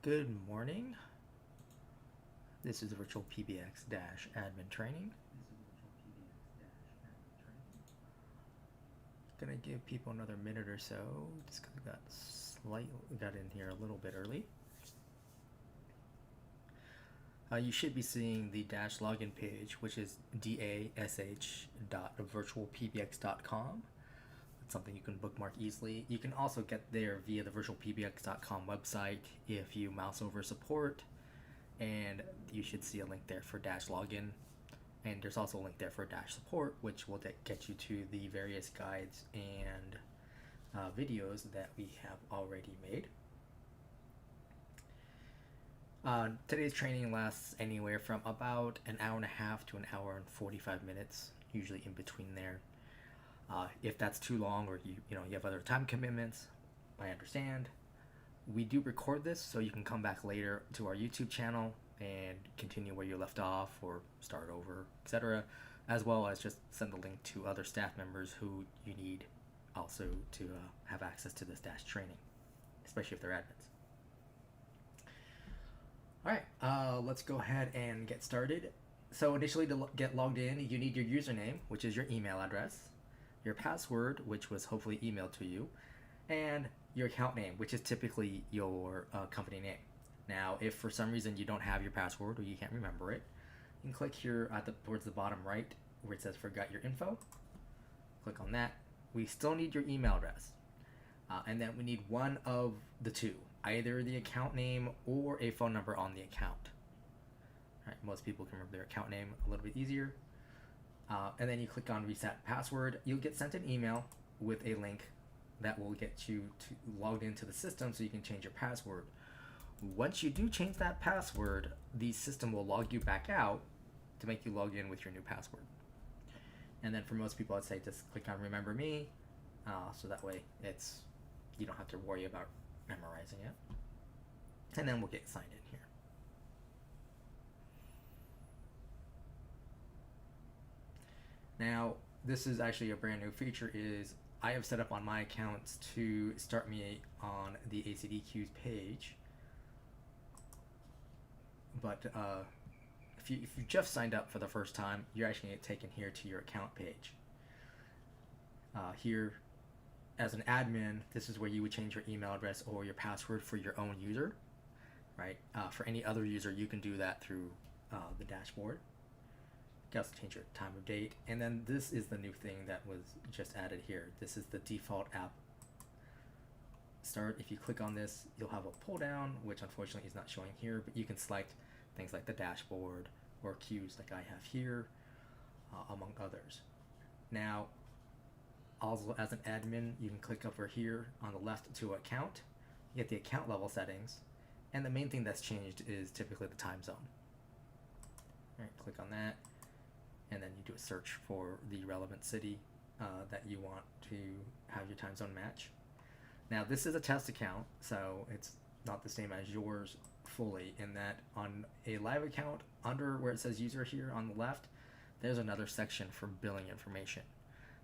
Good morning. This is VirtualPBX-admin training. Gonna give people another minute or so just because we got in here a little bit early. You should be seeing the dash login page, which is dash.virtualpbx.com. It's something you can bookmark easily. You can also get there via the virtualpbx.com website if you mouse over support, and you should see a link there for dash login. And there's also a link there for dash support, which will get you to the various guides and videos that we have already made. Today's training lasts anywhere from about an hour and a half to an hour and 45 minutes, usually in between there. If that's too long, or you have other time commitments, I understand. We do record this so you can come back later to our YouTube channel and continue where you left off or start over, etc., as well as just send the link to other staff members who you need also to have access to this dash training, especially if they're admins. Alright, let's go ahead and get started. So initially, to get logged in, you need your username, which is your email address, your password, which was hopefully emailed to you, and your account name, which is typically your company name. Now, if for some reason you don't have your password or you can't remember it, you can click here towards the bottom right where it says forgot your info. Click on that. We still need your email address. And then we need one of the two, either the account name or a phone number on the account. All right, most people can remember their account name a little bit easier. And then you click on reset password. You'll get sent an email with a link that will get you to logged into the system so you can change your password. Once you do change that password, the system will log you back out to make you log in with your new password. And then for most people, I'd say just click on remember me, so that way you don't have to worry about memorizing it. And then we'll get signed in here. Now, this is actually a brand new feature. I have set up on my accounts to start me on the ACDQs page. But if you just signed up for the first time, you're actually going to get taken here to your account page. Here, as an admin, this is where you would change your email address or your password for your own user, right? For any other user, you can do that through the dashboard. You can also change your time of date. And then this is the new thing that was just added here. This is the default app start. If you click on this, you'll have a pull down, which unfortunately is not showing here, but you can select things like the dashboard or queues like I have here, among others. Now, also as an admin, you can click over here on the left to account, you get the account level settings, and the main thing that's changed is typically the time zone. All right, click on that, and then you do a search for the relevant city that you want to have your time zone match. Now, this is a test account, so it's not the same as yours fully, in that on a live account, under where it says user here on the left, there's another section for billing information.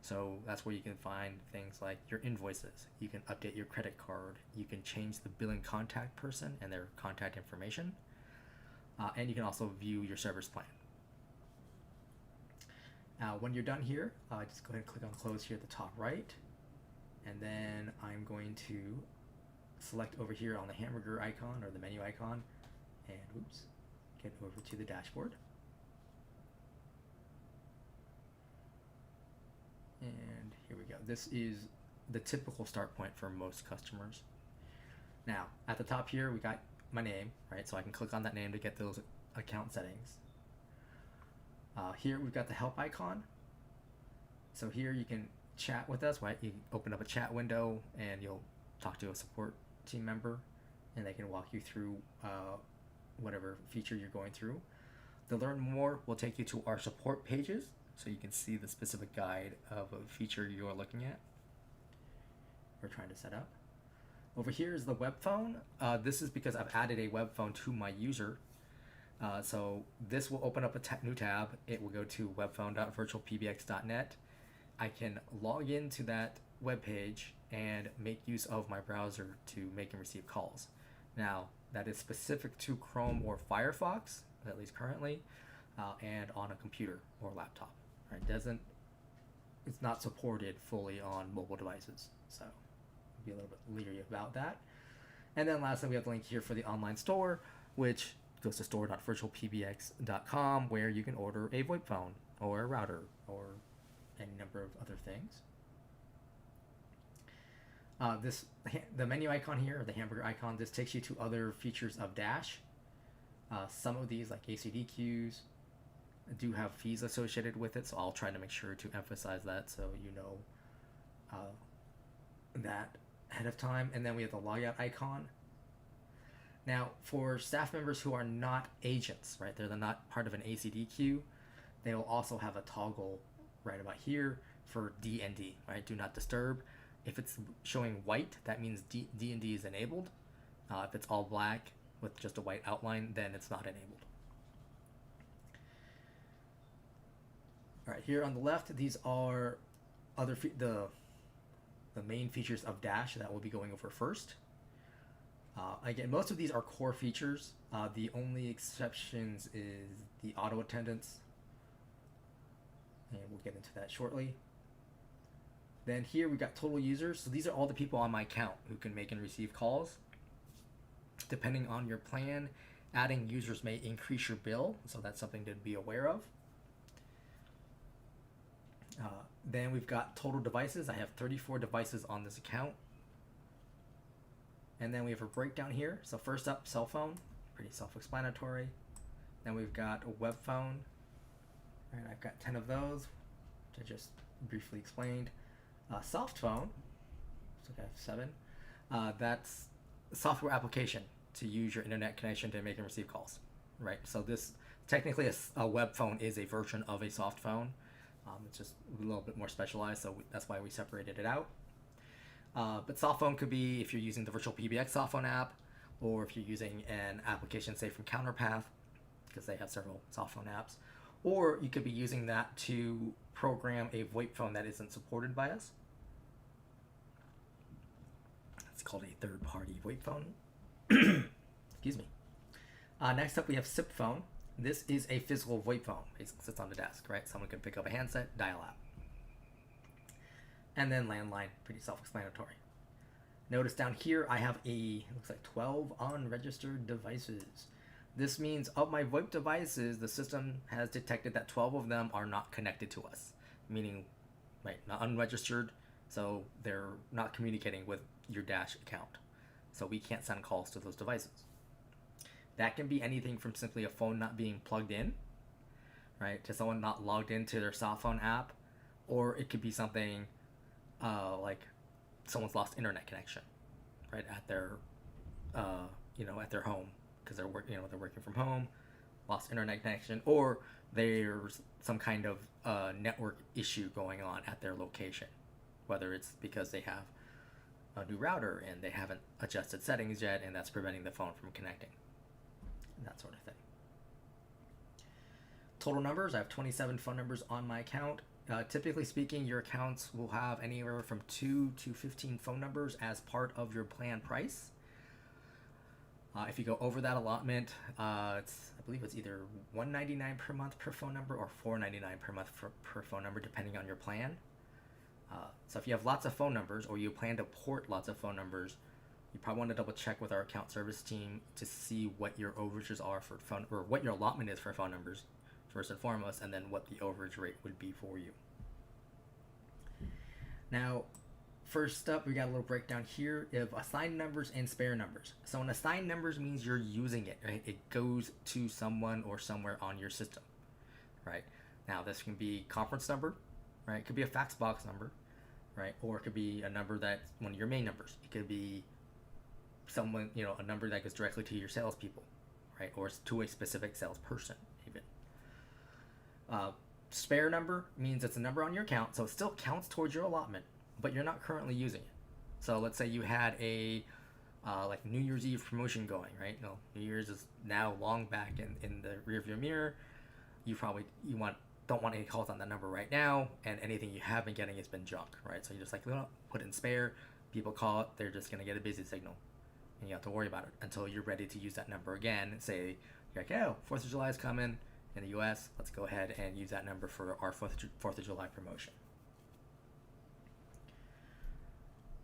So that's where you can find things like your invoices. You can update your credit card. You can change the billing contact person and their contact information. And you can also view your service plan. When you're done here, just go ahead and click on close here at the top right. And then I'm going to select over here on the hamburger icon or the menu icon and get over to the dashboard. And here we go. This is the typical start point for most customers. Now, at the top here, we got my name, right? So I can click on that name to get those account settings. Here we've got the help icon. So here you can chat with us, right? You open up a chat window and you'll talk to a support team member and they can walk you through whatever feature you're going through. To learn more, we'll take you to our support pages so you can see the specific guide of a feature you're looking at or trying to set up. Over here is the web phone. This is because I've added a web phone to my user. So this will open up a new tab. It will go to webphone.virtualpbx.net. I can log into that web page and make use of my browser to make and receive calls. Now, that is specific to Chrome or Firefox, at least currently, and on a computer or laptop. Right? It's not supported fully on mobile devices, so be a little bit leery about that. And then lastly, we have the link here for the online store, which goes to store.virtualpbx.com, where you can order a VoIP phone or a router or any number of other things. The menu icon here, the hamburger icon, this takes you to other features of Dash. Some of these, like ACDQs, do have fees associated with it, so I'll try to make sure to emphasize that so you know that ahead of time. And then we have the logout icon. Now, for staff members who are not agents, right, they're not part of an ACDQ, they will also have a toggle right about here for D&D, right, do not disturb. If it's showing white, that means D&D is enabled. If it's all black with just a white outline, then it's not enabled. All right, here on the left, these are the main features of Dash that we'll be going over first. Again, most of these are core features. The only exceptions is the auto attendance, and we'll get into that shortly. Then here we got total users. So these are all the people on my account who can make and receive calls. Depending on your plan, adding users may increase your bill, so that's something to be aware of. Then we've got total devices. I have 34 devices on this account. And then we have a breakdown here. So first up, cell phone, pretty self-explanatory. Then we've got a web phone. All right, I've got 10 of those, which I just briefly explained. Soft phone, so I have 7. That's a software application to use your internet connection to make and receive calls, right? So this, technically a web phone is a version of a soft phone. It's just a little bit more specialized, so that's why we separated it out. But soft phone could be if you're using the VirtualPBX soft phone app, or if you're using an application, say from Counterpath, because they have several soft phone apps, or you could be using that to program a VoIP phone that isn't supported by us. It's called a third-party VoIP phone. Excuse me. Next up, we have SIP phone. This is a physical VoIP phone. It sits on the desk, right? Someone can pick up a handset, dial out. And then landline, pretty self-explanatory. Notice down here, I have looks like 12 unregistered devices. This means of my VoIP devices, the system has detected that 12 of them are not connected to us, meaning, right, not unregistered, so they're not communicating with your Dash account. So we can't send calls to those devices. That can be anything from simply a phone not being plugged in, right, to someone not logged into their soft phone app, or it could be something like someone's lost internet connection, right, at their, at their home, because they're working from home, lost internet connection, or there's some kind of network issue going on at their location, whether it's because they have a new router and they haven't adjusted settings yet, and that's preventing the phone from connecting, and that sort of thing. Total numbers, I have 27 phone numbers on my account. Typically speaking, your accounts will have anywhere from 2 to 15 phone numbers as part of your plan price. If you go over that allotment, I believe it's either $199 per month per phone number or $499 per month per phone number, depending on your plan. So if you have lots of phone numbers, or you plan to port lots of phone numbers, you probably want to double check with our account service team to see what your overages are for phone, or what your allotment is for phone numbers, first and foremost, and then what the overage rate would be for you. Now, first up, we got a little breakdown here of assigned numbers and spare numbers. So an assigned numbers means you're using it, right? It goes to someone or somewhere on your system, right? Now, this can be conference number, right? It could be a fax box number, right? Or it could be a number that's one of your main numbers. It could be someone, a number that goes directly to your salespeople, right? Or to a specific salesperson, even. Spare number means it's a number on your account, so it still counts towards your allotment, but you're not currently using it. So let's say you had a like New Year's Eve promotion going, right? New Year's is now long back in the rearview mirror. You don't want any calls on that number right now, and anything you have been getting has been junk, right? So you're just like, put in spare. People call it, they're just gonna get a busy signal, and you have to worry about it until you're ready to use that number again. Say you're like, oh, 4th of July is coming in the US, let's go ahead and use that number for our 4th of July promotion.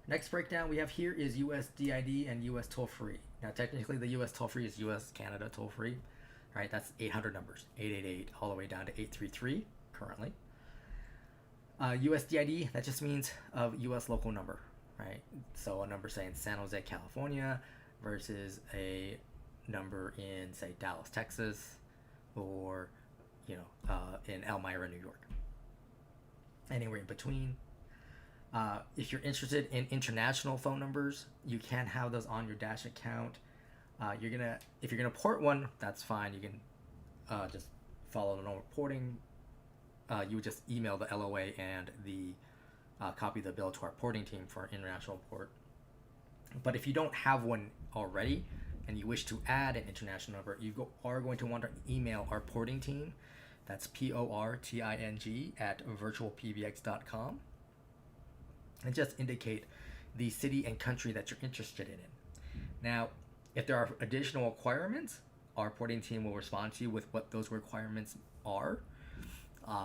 Next breakdown we have here is US DID and US toll-free. Now technically the US toll-free is US Canada toll-free, right? That's 800 numbers, 888 all the way down to 833 currently. US DID, that just means a US local number, right? So a number say in San Jose, California versus a number in say Dallas, Texas, or in Elmira, New York. Anywhere in between. If you're interested in international phone numbers, you can have those on your Dash account. If you're gonna port one, that's fine. You can just follow the normal porting. You would just email the LOA and the copy of the bill to our porting team for an international port. But if you don't have one already and you wish to add an international number, you are going to want to email our porting team. That's PORTING at VirtualPBX.com. And just indicate the city and country that you're interested in. Now, if there are additional requirements, our porting team will respond to you with what those requirements are.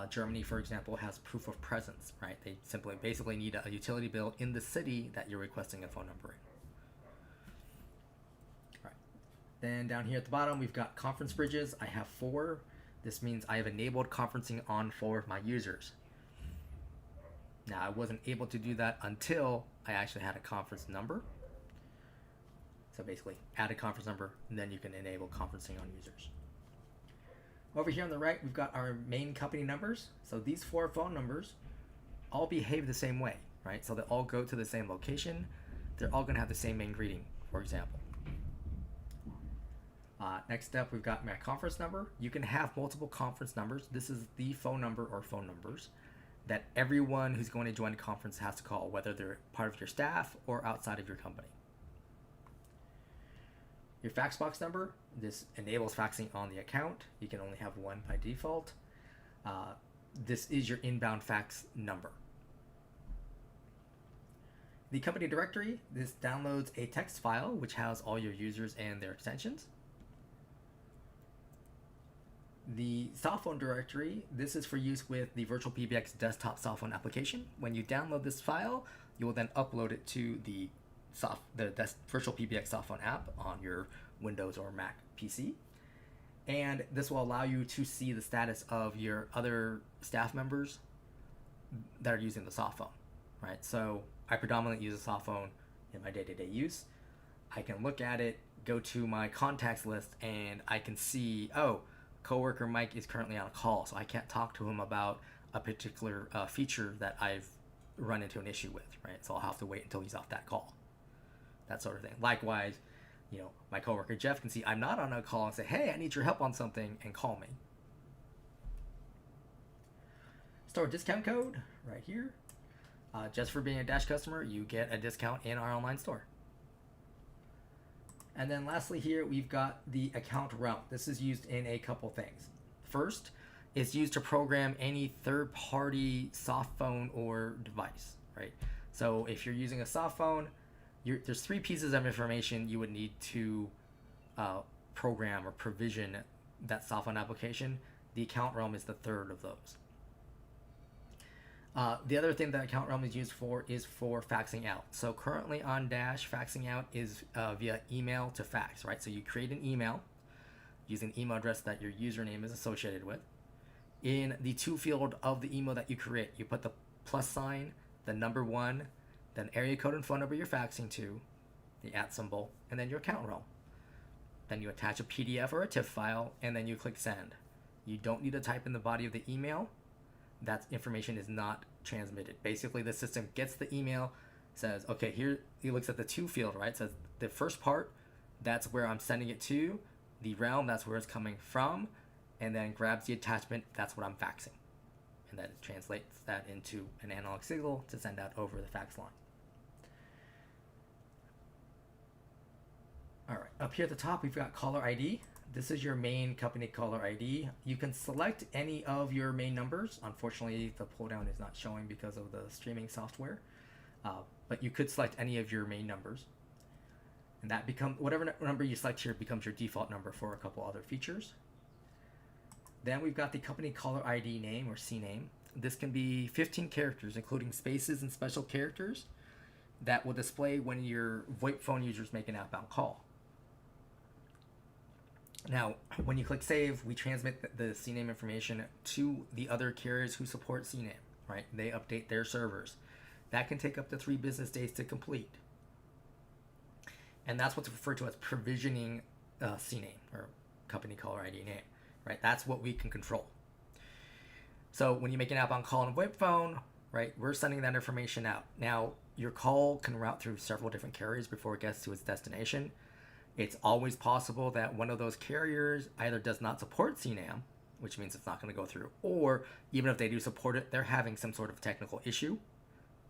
Germany, for example, has proof of presence, right? They basically need a utility bill in the city that you're requesting a phone number in. All right. Then down here at the bottom, we've got conference bridges. I have 4. This means I have enabled conferencing on 4 of my users. Now, I wasn't able to do that until I actually had a conference number. So basically, add a conference number, and then you can enable conferencing on users. Over here on the right, we've got our main company numbers. So these 4 phone numbers all behave the same way, right? So they all go to the same location. They're all going to have the same main greeting, for example. Next up, we've got my conference number. You can have multiple conference numbers. This is the phone number or phone numbers that everyone who's going to join a conference has to call, whether they're part of your staff or outside of your company. Your fax box number, this enables faxing on the account. You can only have one by default. This is your inbound fax number. The company directory, this downloads a text file which has all your users and their extensions. The cell phone directory, this is for use with the VirtualPBX desktop cell phone application. When you download this file, you will then upload it to the VirtualPBX cell phone app on your Windows or Mac PC. And this will allow you to see the status of your other staff members that are using the soft phone, right? So I predominantly use a soft phone in my day-to-day use. I can look at it, go to my contacts list, and I can see, oh, coworker Mike is currently on a call, so I can't talk to him about a particular feature that I've run into an issue with, right? So I'll have to wait until he's off that call, that sort of thing. Likewise, my coworker Jeff can see I'm not on a call and say, hey, I need your help on something, and call me. Store discount code right here. Just for being a Dash customer, you get a discount in our online store. And then lastly here, we've got the account realm. This is used in a couple things. First, it's used to program any third-party soft phone or device, right? So if you're using a soft phone, there's 3 pieces of information you would need to program or provision that soft phone application. The account realm is the third of those. The other thing that account realm is used for is for faxing out. So currently on Dash, faxing out is via email to fax, right? So you create an email using an email address that your username is associated with. In the to field of the email that you create, you put the plus sign, the number 1, then area code and phone number you're faxing to, the @ symbol, and then your account realm. Then you attach a PDF or a TIFF file, and then you click send. You don't need to type in the body of the email. That information is not transmitted. Basically, the system gets the email, says, okay, here, he looks at the to field, right? Says the first part, that's where I'm sending it to. The realm, that's where it's coming from. And then grabs the attachment, that's what I'm faxing. And then it translates that into an analog signal to send out over the fax line. All right, up here at the top, we've got caller ID. This is your main company caller ID. You can select any of your main numbers. Unfortunately, the pull down is not showing because of the streaming software, but you could select any of your main numbers. And that whatever number you select here becomes your default number for a couple other features. Then we've got the company caller ID name or CNAME. This can be 15 characters, including spaces and special characters that will display when your VoIP phone users make an outbound call. Now, when you click save, we transmit the CNAME information to the other carriers who support CNAME, right? They update their servers. That can take up to 3 business days to complete. And that's what's referred to as provisioning CNAME or company caller ID name, right? That's what we can control. So when you make an outbound call on a VoIP phone, right, we're sending that information out. Now, your call can route through several different carriers before it gets to its destination. It's always possible that one of those carriers either does not support CNAME, which means it's not going to go through, or even if they do support it, they're having some sort of technical issue,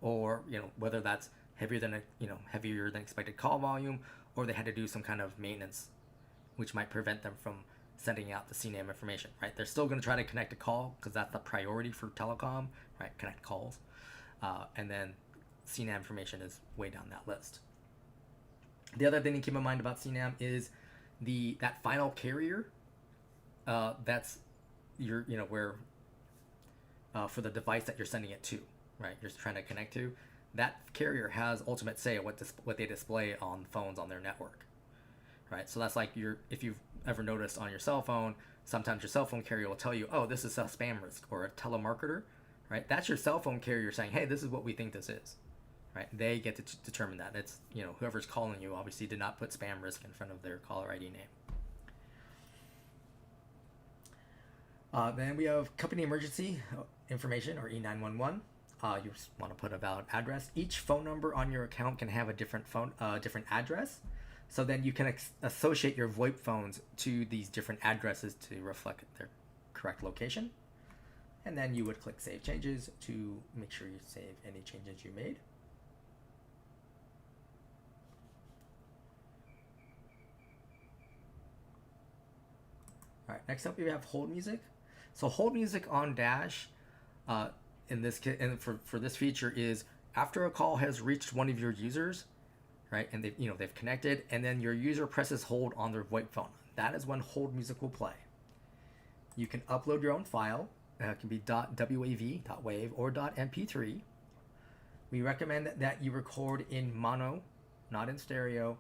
or whether that's heavier than expected call volume, or they had to do some kind of maintenance, which might prevent them from sending out the CNAME information. Right? They're still going to try to connect a call because that's the priority for telecom. Right? Connect calls, and then CNAME information is way down that list. The other thing to keep in mind about CNAME is that final carrier. That's where for the device that you're sending it to, right? You're trying to connect to. That carrier has ultimate say what they display on phones on their network, right? So that's like if you've ever noticed on your cell phone, sometimes your cell phone carrier will tell you, oh, this is a spam risk or a telemarketer, right? That's your cell phone carrier saying, hey, this is what we think this is. Right, they get to determine that. It's whoever's calling you obviously did not put spam risk in front of their caller ID name. Then we have company emergency information or E911. You just want to put a valid address. Each phone number on your account can have a different different address. So then you can associate your VoIP phones to these different addresses to reflect their correct location. And then you would click Save Changes to make sure you save any changes you made. All right, next up we have hold music. So hold music on Dash, in this and for this feature is after a call has reached one of your users, right, and they've connected, and then your user presses hold on their VoIP phone. That is when hold music will play. You can upload your own file. It can be .wav, or .mp3. We recommend that you record in mono, not in stereo,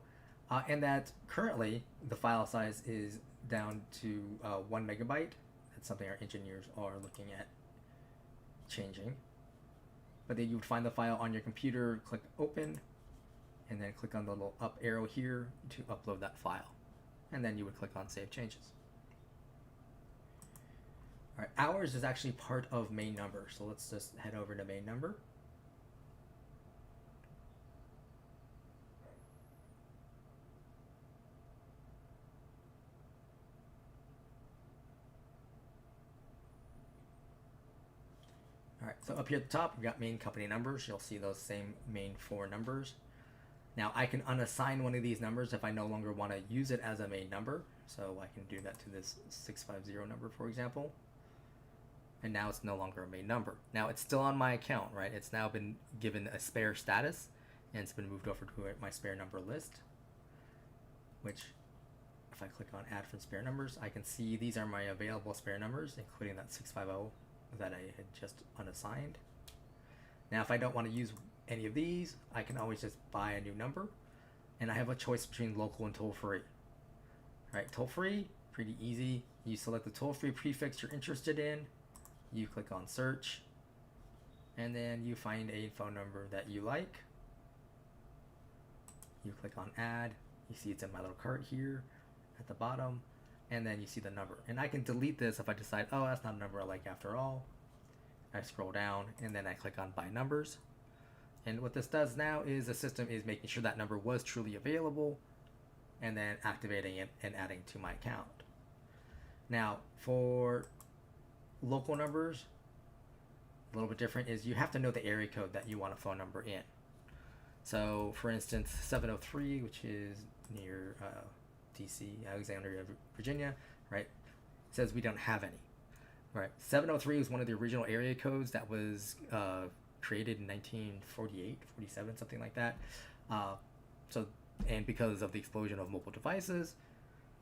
and that currently the file size is down to 1 megabyte. That's something our engineers are looking at changing. But then you would find the file on your computer, click open, and then click on the little up arrow here to upload that file. And then you would click on save changes. All right, hours is actually part of main number. So let's just head over to main number. All right, so up here at the top, we've got main company numbers. You'll see those same main 4 numbers. Now I can unassign one of these numbers if I no longer want to use it as a main number. So I can do that to this 650 number, for example. And now it's no longer a main number. Now it's still on my account, right? It's now been given a spare status, and it's been moved over to my spare number list, which if I click on add from spare numbers, I can see these are my available spare numbers, including that 650 that I had just unassigned. Now if I don't want to use any of these, I can always just buy a new number, and I have a choice between local and toll-free. Right, toll-free, pretty easy. You select the toll-free prefix you're interested in, you click on search, and then you find a phone number that you like. You click on add, you see it's in my little cart here at the bottom, and then you see the number. And I can delete this if I decide, oh, that's not a number I like after all. I scroll down, and then I click on by numbers. And what this does now is the system is making sure that number was truly available, and then activating it and adding to my account. Now, for local numbers, a little bit different is you have to know the area code that you want a phone number in. So, for instance, 703, which is near DC, Alexandria, Virginia, right, says we don't have any. Right, 703 is one of the original area codes that was created in 1948, 47, something like that. So And because of the explosion of mobile devices,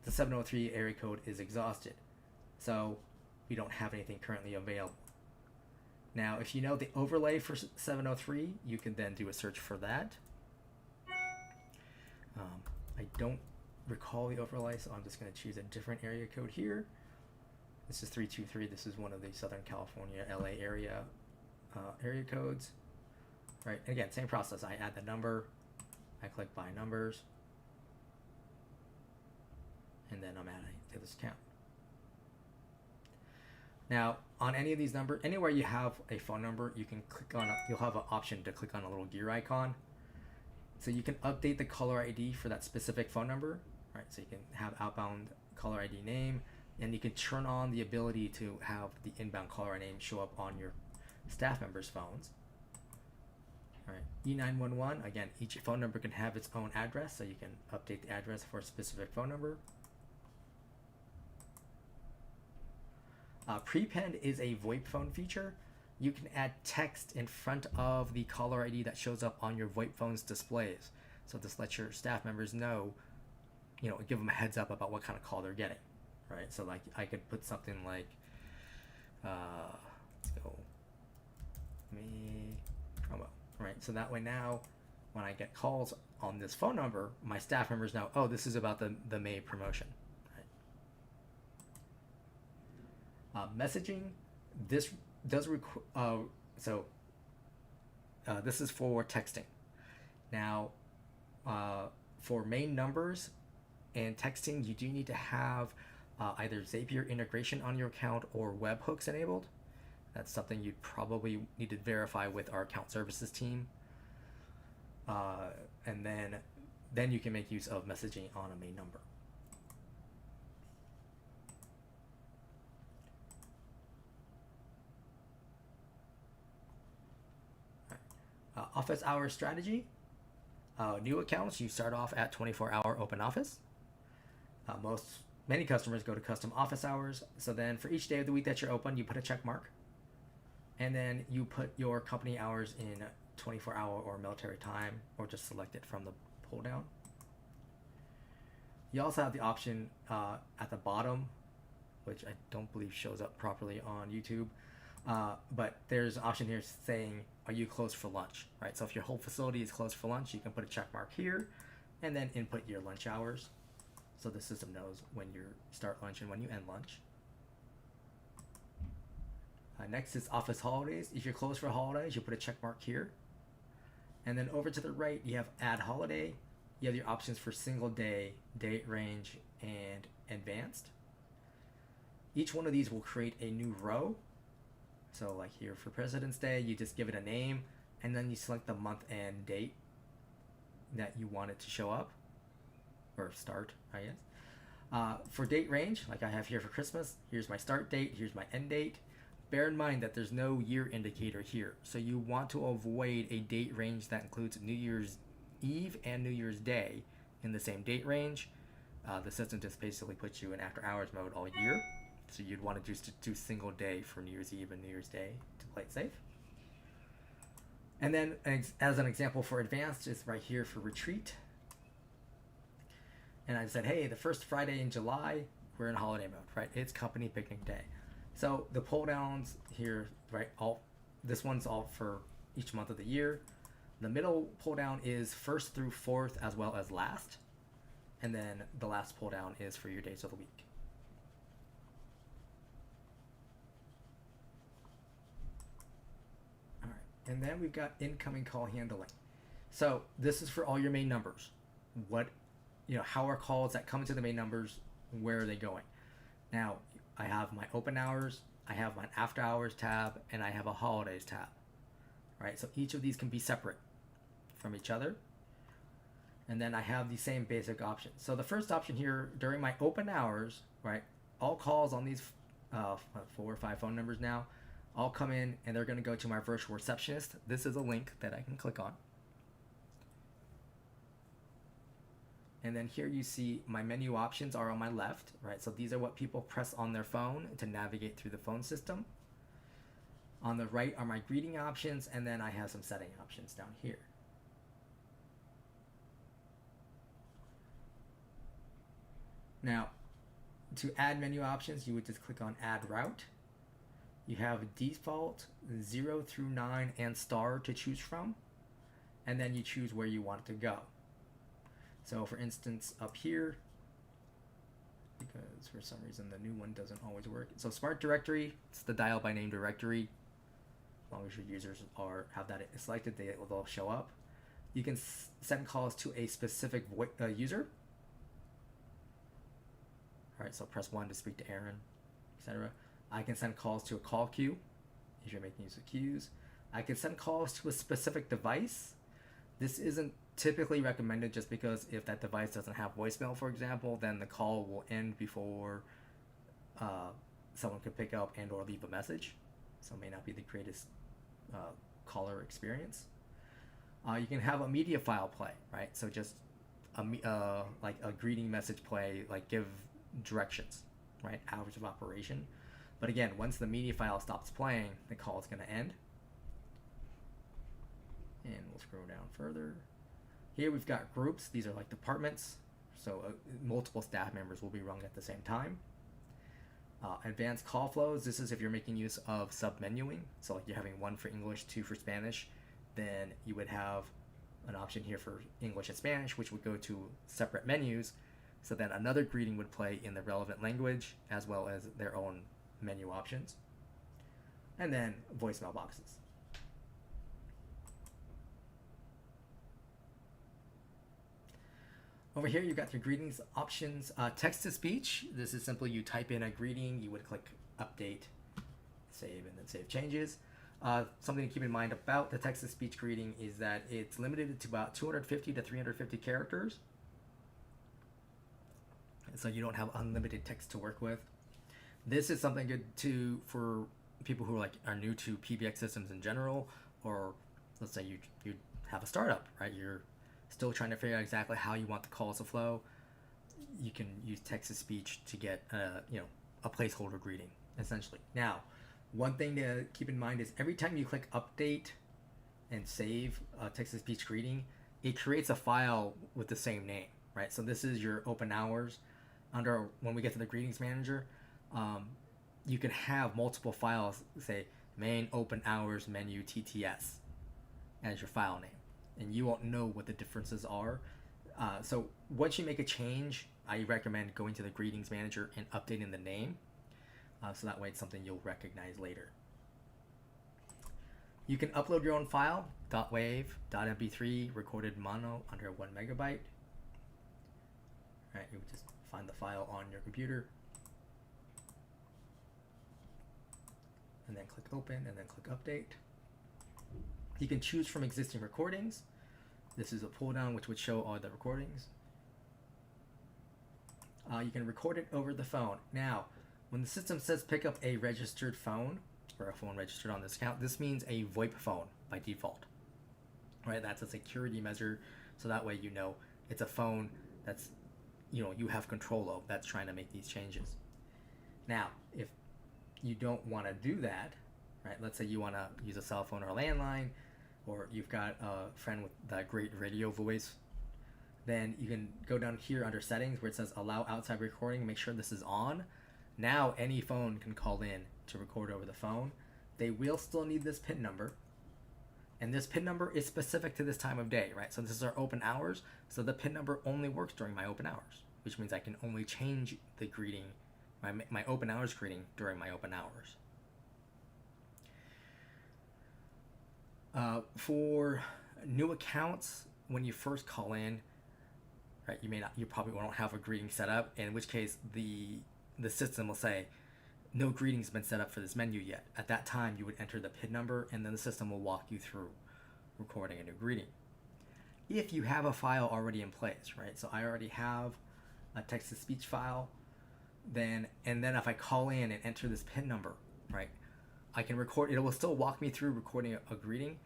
the 703 area code is exhausted. So we don't have anything currently available. Now, if you know the overlay for 703, you can then do a search for that. I don't recall the overlay, so I'm just going to choose a different area code here. This is 323. This is one of the Southern California, LA area codes. Right, again, same process. I add the number, I click by numbers, and then I'm adding to this account. Now, on any of these numbers, anywhere you have a phone number, you can click on, you'll have an option to click on a little gear icon. So you can update the caller ID for that specific phone number, right? So you can have outbound caller ID name, and you can turn on the ability to have the inbound caller ID name show up on your staff members' phones. All right, E911, again, each phone number can have its own address, so you can update the address for a specific phone number. Prepend is a VoIP phone feature. You can add text in front of the caller ID that shows up on your VoIP phone's displays. So this lets your staff members know, give them a heads up about what kind of call they're getting, right? So like I could put something like, let's go, me promo, right? So that way now, when I get calls on this phone number, my staff members know, oh, this is about the May promotion, right? Messaging, this does this is for texting. Now, for main numbers and texting, you do need to have either Zapier integration on your account or webhooks enabled. That's something you'd probably need to verify with our account services team. And then you can make use of messaging on a main number. Office hours strategy. New accounts, you start off at 24-hour open office. Many customers go to custom office hours. So then for each day of the week that you're open, you put a check mark. And then you put your company hours in 24-hour or military time, or just select it from the pull down. You also have the option at the bottom, which I don't believe shows up properly on YouTube. But there's an option here saying, are you closed for lunch, right? So if your whole facility is closed for lunch, you can put a check mark here and then input your lunch hours. So the system knows when you start lunch and when you end lunch. Next is office holidays. If you're closed for holidays, you put a check mark here. And then over to the right, you have add holiday. You have your options for single day, date range, and advanced. Each one of these will create a new row. So like here for President's Day, you just give it a name, and then you select the month and date that you want it to show up, or start, I guess. For date range, like I have here for Christmas, here's my start date, here's my end date. Bear in mind that there's no year indicator here, so you want to avoid a date range that includes New Year's Eve and New Year's Day in the same date range. The system just basically puts you in after hours mode all year. So you'd want to just do single day for New Year's Eve and New Year's Day to play it safe. And then as an example for advanced is right here for retreat. And I said, hey, the first Friday in July, we're in holiday mode, right? It's company picnic day. So the pull downs here, right? This one's all for each month of the year. The middle pull down is 1st through 4th as well as last. And then the last pull down is for your days of the week. And then we've got incoming call handling. So this is for all your main numbers. How are calls that come into the main numbers, where are they going? Now, I have my open hours, I have my after hours tab, and I have a holidays tab, right? So each of these can be separate from each other. And then I have the same basic options. So the first option here, during my open hours, right? All calls on these 4 or 5 phone numbers now, I'll come in and they're going to go to my virtual receptionist. This is a link that I can click on. And then here you see my menu options are on my left, right? So these are what people press on their phone to navigate through the phone system. On the right are my greeting options, and then I have some setting options down here. Now, to add menu options, you would just click on Add Route. You have default 0 through 9 and star to choose from, and then you choose where you want it to go. So for instance, up here, because for some reason the new one doesn't always work. So Smart Directory, it's the dial by name directory. As long as your users have that selected, they'll show up. You can send calls to a specific user. All right, so press 1 to speak to Aaron, etc. I can send calls to a call queue if you're making use of queues. I can send calls to a specific device. This isn't typically recommended just because if that device doesn't have voicemail, for example, then the call will end before someone could pick up and or leave a message. So it may not be the greatest caller experience. You can have a media file play, right? So just like a greeting message play, like give directions, right? Hours of operation. But again, once the media file stops playing, the call is going to end. And we'll scroll down further. Here we've got groups. These are like departments. So multiple staff members will be rung at the same time. Advanced call flows. This is if you're making use of sub-menuing. So like you're having 1 for English, 2 for Spanish. Then you would have an option here for English and Spanish, which would go to separate menus. So then another greeting would play in the relevant language as well as their own menu options. And then voicemail boxes. Over here, you've got your greetings options. Text to speech. This is simply you type in a greeting, you would click update, save, and then save changes. Something to keep in mind about the text to speech greeting is that it's limited to about 250 to 350 characters. So you don't have unlimited text to work with. This is something good for people who are new to PBX systems in general, or let's say you have a startup, right? You're still trying to figure out exactly how you want the calls to flow. You can use text to speech to get a placeholder greeting essentially. Now, one thing to keep in mind is every time you click update and save a text to speech greeting, it creates a file with the same name, right? So this is your open hours. When we get to the greetings manager, you can have multiple files, say main open hours menu TTS as your file name, and you won't know what the differences are. So once you make a change, I recommend going to the greetings manager and updating the name, so that way it's something you'll recognize later. You can upload your own file, .wav, .mp3, recorded mono under 1 megabyte. Right, you would just find the file on your computer, and then click open, and then click update. You can choose from existing recordings. This is a pull down which would show all the recordings. You can record it over the phone. Now, when the system says pick up a registered phone, or a phone registered on this account, this means a VoIP phone by default. Right, that's a security measure, so that way you know it's a phone that's you have control of, that's trying to make these changes. Now, if you don't want to do that, right? Let's say you want to use a cell phone or a landline, or you've got a friend with that great radio voice, then you can go down here under settings where it says allow outside recording, make sure this is on. Now any phone can call in to record over the phone. They will still need this PIN number, and this PIN number is specific to this time of day, right? So this is our open hours, so the PIN number only works during my open hours, which means I can only change the greeting, my open hours greeting during my open hours. For new accounts, when you first call in, right, you probably won't have a greeting set up, in which case the system will say no greeting's been set up for this menu yet. At that time, you would enter the PIN number, and then the system will walk you through recording a new greeting. If you have a file already in place, right? So I already have a text-to-speech file, and then if I call in and enter this PIN number, right, I can record. It will still walk me through recording a greeting,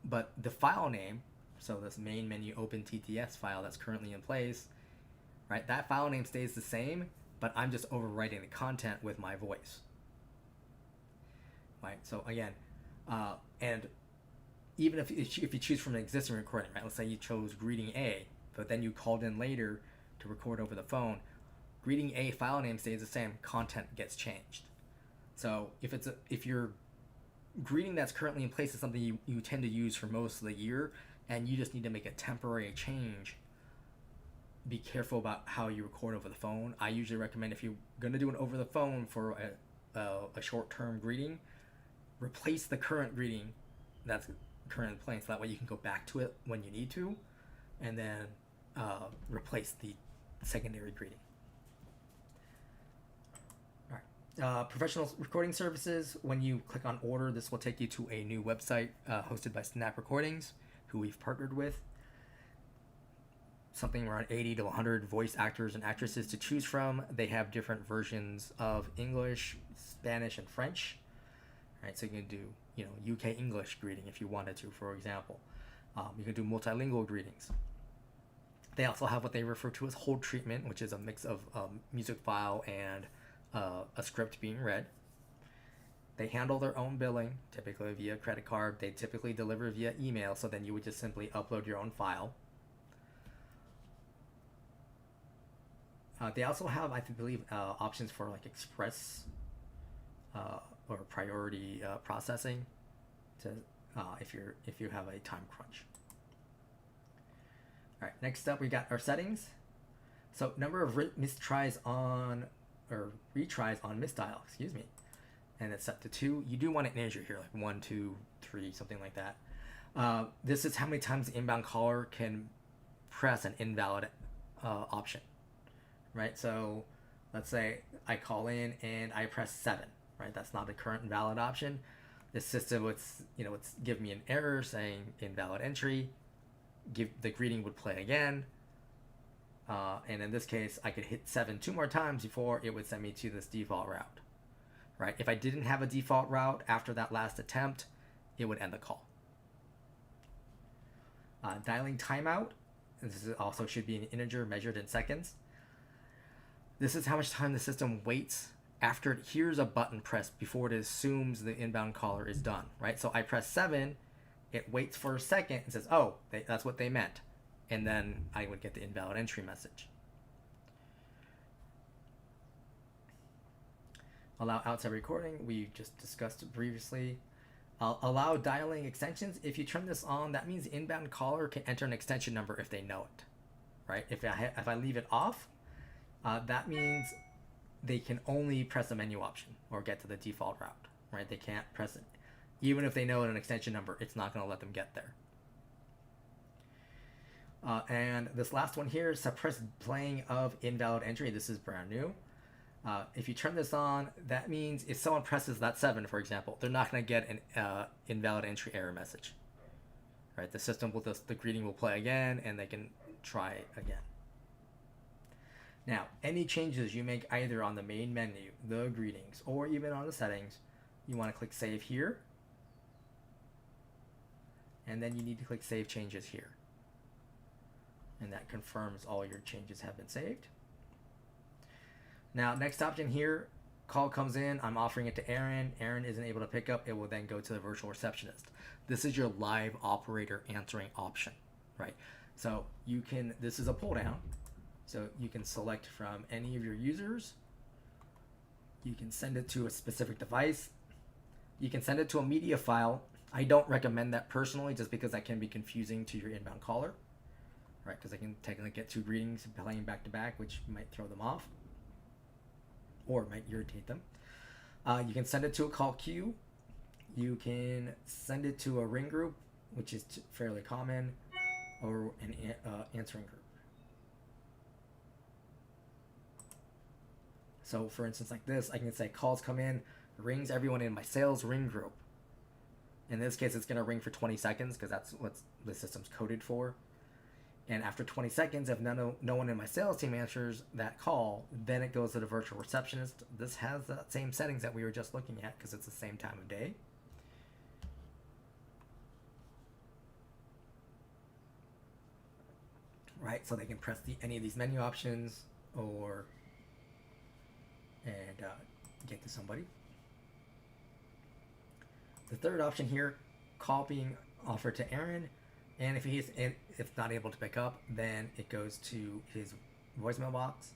but the file name, so this main menu open TTS file that's currently in place, right, that file name stays the same, but I'm just overwriting the content with my voice. Right, so again, and even if you choose from an existing recording, right, let's say you chose greeting A, but then you called in later to record over the phone, greeting A file name stays the same, content gets changed. So if your greeting that's currently in place is something you tend to use for most of the year, and you just need to make a temporary change, be careful about how you record over the phone. I usually recommend, if you're going to do an over the phone for a short-term greeting, replace the current greeting that's currently in place. That way you can go back to it when you need to, and then replace the secondary greeting. All right. Professional recording services. When you click on order, this will take you to a new website hosted by Snap Recordings, who we've partnered with. Something around 80 to 100 voice actors and actresses to choose from. They have different versions of English, Spanish, and French. Right, so you can do, UK English greeting if you wanted to, for example. You can do multilingual greetings. They also have what they refer to as hold treatment, which is a mix of music file and a script being read. They handle their own billing, typically via credit card. They typically deliver via email, so then you would just simply upload your own file. They also have, I believe, options for like express or priority processing to if you have a time crunch. All right, next up we got our settings. So number of retries on misdial, and it's set to 2. You do want an integer here, like 1, 2, 3, something like that. This is how many times the inbound caller can press an invalid option. Right, so let's say I call in and I press 7. Right, that's not the current valid option. The system would, it's give me an error saying invalid entry. The greeting would play again, and in this case, I could hit 7 2 more times before it would send me to this default route. Right, if I didn't have a default route after that last attempt, it would end the call. Dialing timeout. This also should be an integer measured in seconds. This is how much time the system waits after it hears a button pressed before it assumes the inbound caller is done, right? So I press 7, it waits for a second and says, oh, that's what they meant. And then I would get the invalid entry message. Allow outside recording, we just discussed previously. Allow dialing extensions. If you turn this on, that means the inbound caller can enter an extension number if they know it, right? If I leave it off, that means they can only press a menu option or get to the default route, right? They can't press it. Even if they know an extension number, it's not going to let them get there. And this last one here, suppress playing of invalid entry. This is brand new. If you turn this on, that means if someone presses that 7, for example, they're not going to get an invalid entry error message, right? The system will the greeting will play again, and they can try again. Now, any changes you make either on the main menu, the greetings, or even on the settings, you want to click Save here. And then you need to click Save Changes here. And that confirms all your changes have been saved. Now, next option here, call comes in. I'm offering it to Aaron. Aaron isn't able to pick up. It will then go to the virtual receptionist. This is your live operator answering option, right? So this is a pull down. So you can select from any of your users. You can send it to a specific device. You can send it to a media file. I don't recommend that personally, just because that can be confusing to your inbound caller, right? Because they can technically get 2 greetings playing back to back, which might throw them off or might irritate them. You can send it to a call queue. You can send it to a ring group, which is fairly common, or an answering group. So for instance, like this, I can say calls come in, rings everyone in my sales ring group. In this case, it's going to ring for 20 seconds because that's what the system's coded for. And after 20 seconds, if no one in my sales team answers that call, then it goes to the virtual receptionist. This has the same settings that we were just looking at because it's the same time of day. Right, so they can press any of these menu options and get to somebody. The third option here, call being offered to Aaron, and if not able to pick up, then it goes to his voicemail box.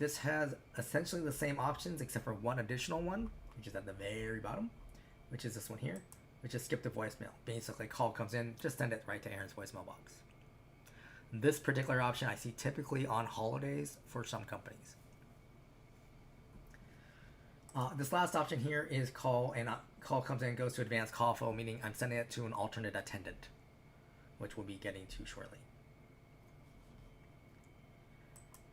This has essentially the same options except for one additional one, which is at the very bottom, which is this one here, which is skip the voicemail. Basically, call comes in, just send it right to Aaron's voicemail box. This particular option I see typically on holidays for some companies. This last option here is call, and call comes in and goes to advanced call flow, meaning I'm sending it to an alternate attendant, which we'll be getting to shortly.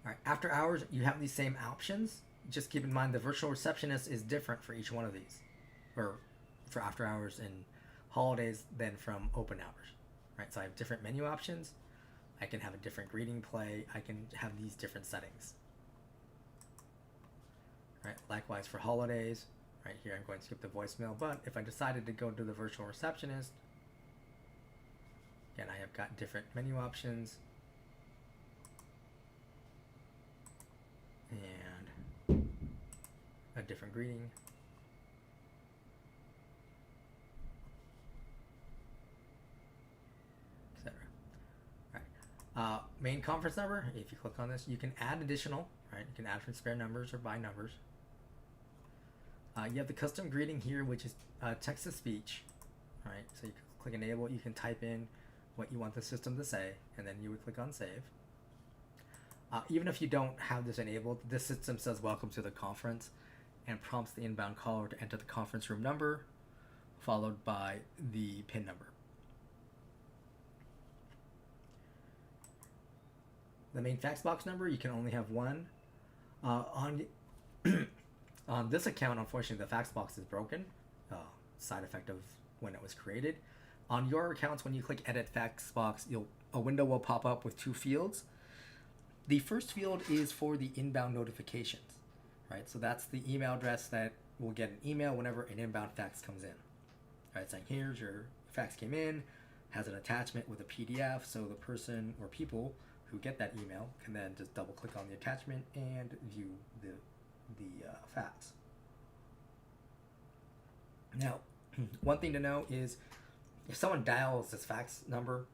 All right, after hours, you have these same options. Just keep in mind the virtual receptionist is different for each one of these, or for after hours and holidays than from open hours, right? So I have different menu options. I can have a different greeting play. I can have these different settings. Right, likewise for holidays, right here I'm going to skip the voicemail, but if I decided to go to the virtual receptionist, again, I have got different menu options and a different greeting. Etc. Right. Main conference number, if you click on this, you can add additional, right? You can add from spare numbers or by numbers. You have the custom greeting here, which is text to speech, right? So you click enable, you can type in what you want the system to say, and then you would click on save. Even if you don't have this enabled, this system says welcome to the conference and prompts the inbound caller to enter the conference room number followed by the PIN number. The main fax box number, you can only have one. On this account, unfortunately, the fax box is broken, side effect of when it was created. On your accounts, when you click edit fax box, a window will pop up with two fields. The first field is for the inbound notifications, right? So that's the email address that will get an email whenever an inbound fax comes in. Right, saying here's your fax came in, has an attachment with a PDF, so the person or people who get that email can then just double click on the attachment and view the fax. Now, one thing to know is if someone dials this fax number,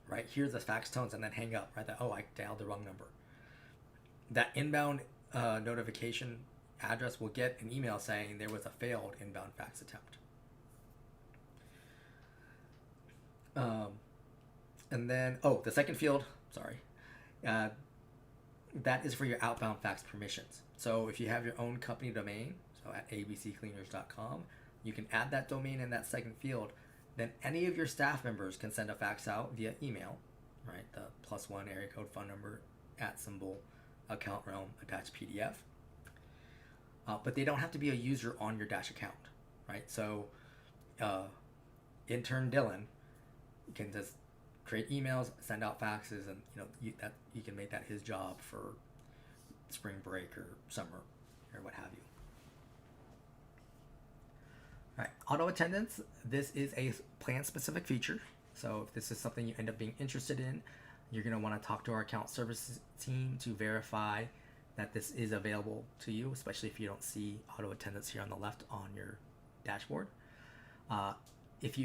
right, hears the fax tones and then hang up, right, that, oh, I dialed the wrong number. That inbound notification address will get an email saying there was a failed inbound fax attempt. And then, the second field, sorry, that is for your outbound fax permissions. So if you have your own company domain, so at abccleaners.com, you can add that domain in that second field. Then any of your staff members can send a fax out via email, right? The +1 area code phone number @ account realm attached PDF. But they don't have to be a user on your Dash account, right? So intern Dylan can just create emails, send out faxes, and you can make that his job for spring break or summer or what have you. All right, auto attendance. This is a plan specific feature. So if this is something you end up being interested in, you're going to want to talk to our account services team to verify that this is available to you, especially if you don't see auto attendance here on the left on your dashboard. If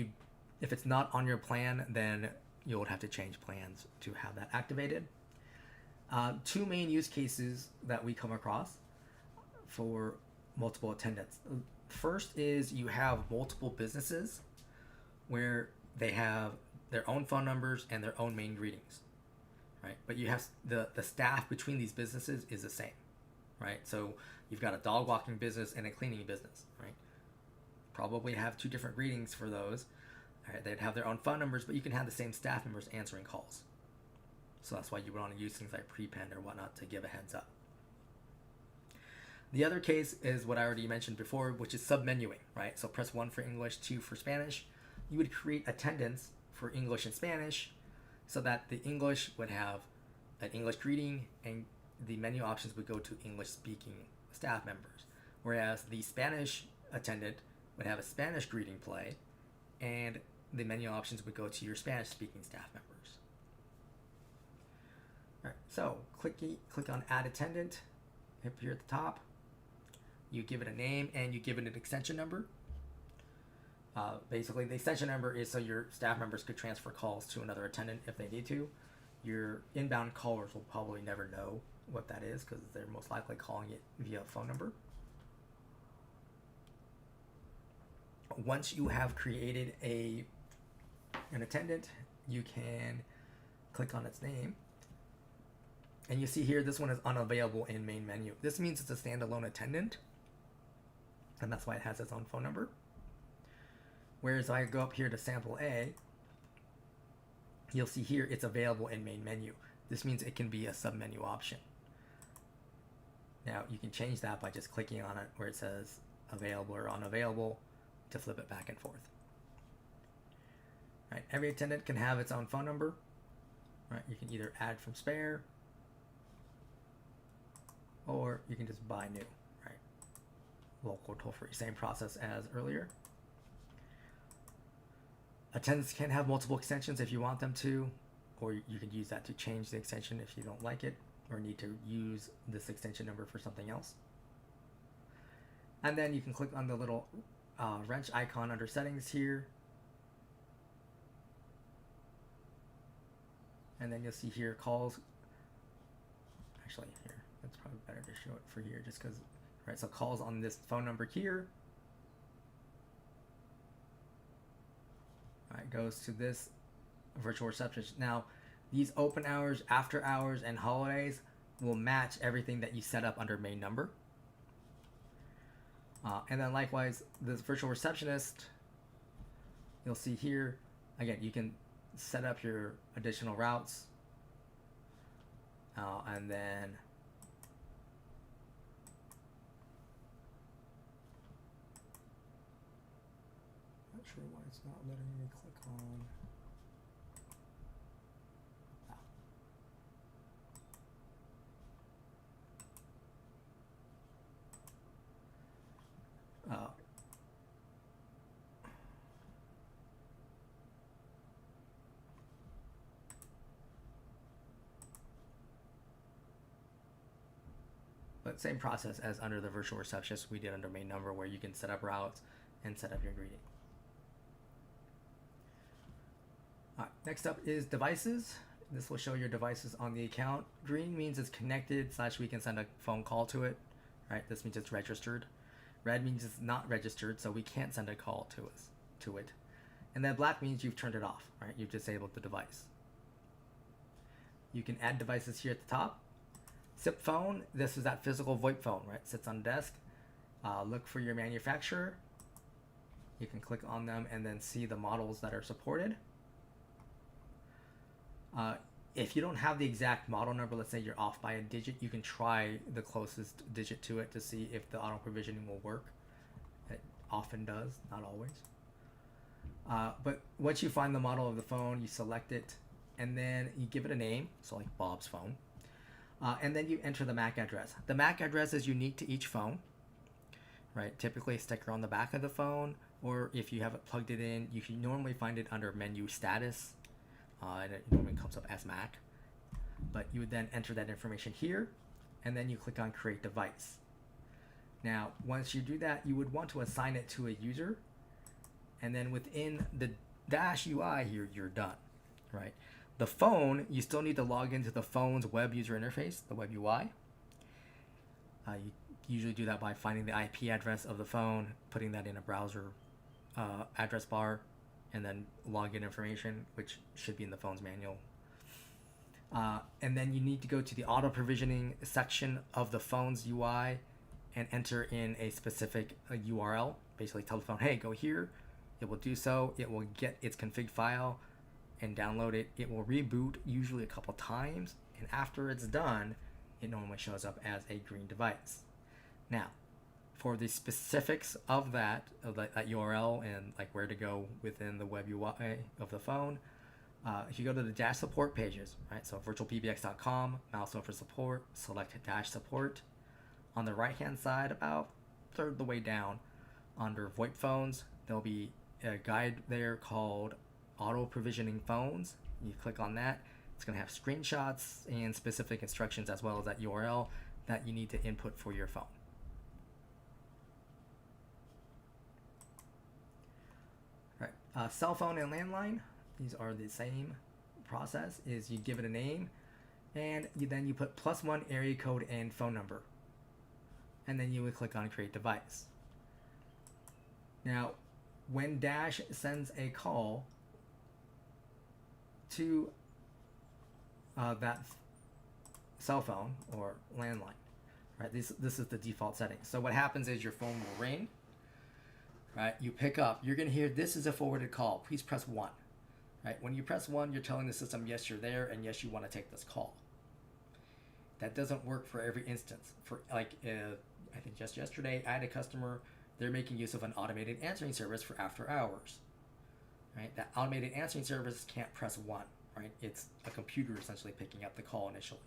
it's not on your plan, then you would have to change plans to have that activated. Two main use cases that we come across for multiple attendants. First is you have multiple businesses where they have their own phone numbers and their own main greetings, right? But you have the staff between these businesses is the same, right? So you've got a dog walking business and a cleaning business, right? Probably have two different greetings for those. All right, they'd have their own phone numbers, but you can have the same staff members answering calls. So that's why you would want to use things like prepend or whatnot to give a heads up. The other case is what I already mentioned before, which is submenuing, right? So press 1 for English, 2 for Spanish. You would create attendance for English and Spanish so that the English would have an English greeting and the menu options would go to English-speaking staff members, whereas the Spanish attendant would have a Spanish greeting play and the menu options would go to your Spanish-speaking staff members. All right, so click on Add Attendant up here at the top. You give it a name and you give it an extension number. Basically, the extension number is so your staff members could transfer calls to another attendant if they need to. Your inbound callers will probably never know what that is because they're most likely calling it via phone number. Once you have created an attendant, you can click on its name. And you see here, this one is unavailable in main menu. This means it's a standalone attendant, and that's why it has its own phone number. Whereas I go up here to sample A, you'll see here it's available in main menu. This means it can be a submenu option. Now you can change that by just clicking on it where it says available or unavailable to flip it back and forth. Right, every attendant can have its own phone number. Right, you can either add from spare, or you can just buy new. Right, local toll free, same process as earlier. Attendants can have multiple extensions if you want them to, or you could use that to change the extension if you don't like it or need to use this extension number for something else. And then you can click on the little wrench icon under settings here. And then you'll see here calls. Actually, here, it's probably better to show it for here just because, right, so calls on this phone number here. Right, goes to this virtual receptionist. Now, these open hours, after hours, and holidays will match everything that you set up under main number. And then likewise, this virtual receptionist, you'll see here, again, you can set up your additional routes. And then not sure why it's not letting me click on. But same process as under the virtual receptionist we did under main number, where you can set up routes and set up your greeting. All right, next up is devices. This will show your devices on the account. Green means it's connected / we can send a phone call to it. Right, this means it's registered. Red means it's not registered, so we can't send a call to it. And then black means you've turned it off. Right, you've disabled the device. You can add devices here at the top. SIP phone, this is that physical VoIP phone, right? Sits on the desk. Look for your manufacturer. You can click on them and then see the models that are supported. If you don't have the exact model number, let's say you're off by a digit, you can try the closest digit to it to see if the auto provisioning will work. It often does, not always. But once you find the model of the phone, you select it, and then you give it a name, so like Bob's phone. And then you enter the MAC address. The MAC address is unique to each phone, right? Typically a sticker on the back of the phone, or if you have it plugged it in, you can normally find it under menu status, and it normally comes up as MAC. But you would then enter that information here, and then you click on Create Device. Now, once you do that, you would want to assign it to a user, and then within the Dash UI here, you're done, right? The phone, you still need to log into the phone's web user interface, the web UI. You usually do that by finding the IP address of the phone, putting that in a browser address bar, and then login information, which should be in the phone's manual. And then you need to go to the auto provisioning section of the phone's UI and enter in a specific URL. Basically tell the phone, hey, go here. It will do so. It will get its config file and download it. It will reboot usually a couple times, and after it's done, it normally shows up as a green device. Now, for the specifics of that URL and like where to go within the web UI of the phone, if you go to the Dash support pages, right? So VirtualPBX.com, mouse over support, select Dash support. On the right-hand side, about a third of the way down, under VoIP phones, there'll be a guide there called Auto Provisioning Phones. You click on that. It's going to have screenshots and specific instructions as well as that URL that you need to input for your phone. All right, cell phone and landline. These are the same process. Is you give it a name, and then you put +1 area code and phone number, and then you would click on create device. Now, when Dash sends a call to that cell phone or landline, right? This is the default setting. So what happens is your phone will ring, right? You pick up, you're gonna hear, this is a forwarded call, please press 1, right? When you press 1, you're telling the system, yes, you're there, and yes, you wanna take this call. That doesn't work for every instance. For I think just yesterday, I had a customer, they're making use of an automated answering service for after hours, right? That automated answering service can't press 1, right? It's a computer essentially picking up the call initially.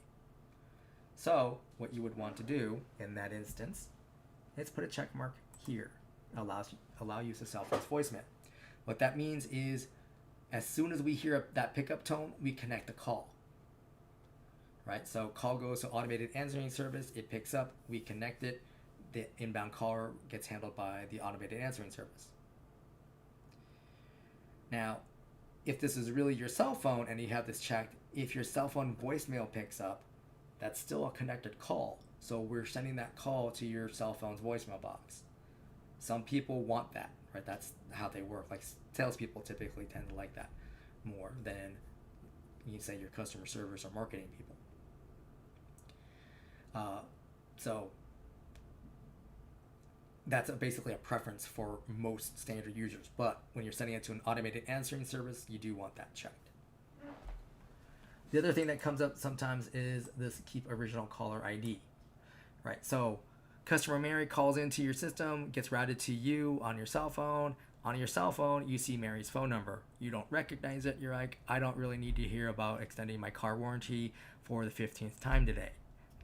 So what you would want to do in that instance is put a check mark here. Allow use of cell phone's voicemail. What that means is as soon as we hear that pickup tone, we connect the call. Right? So call goes to automated answering service, it picks up, we connect it, the inbound caller gets handled by the automated answering service. Now, if this is really your cell phone and you have this checked, if your cell phone voicemail picks up, that's still a connected call. So we're sending that call to your cell phone's voicemail box. Some people want that, right? That's how they work. Like salespeople typically tend to like that more than you say your customer service or marketing people. So that's basically a preference for most standard users. But when you're sending it to an automated answering service, you do want that checked. The other thing that comes up sometimes is this keep original caller ID, right? So customer Mary calls into your system, gets routed to you on your cell phone. On your cell phone, you see Mary's phone number. You don't recognize it. You're like, I don't really need to hear about extending my car warranty for the 15th time today.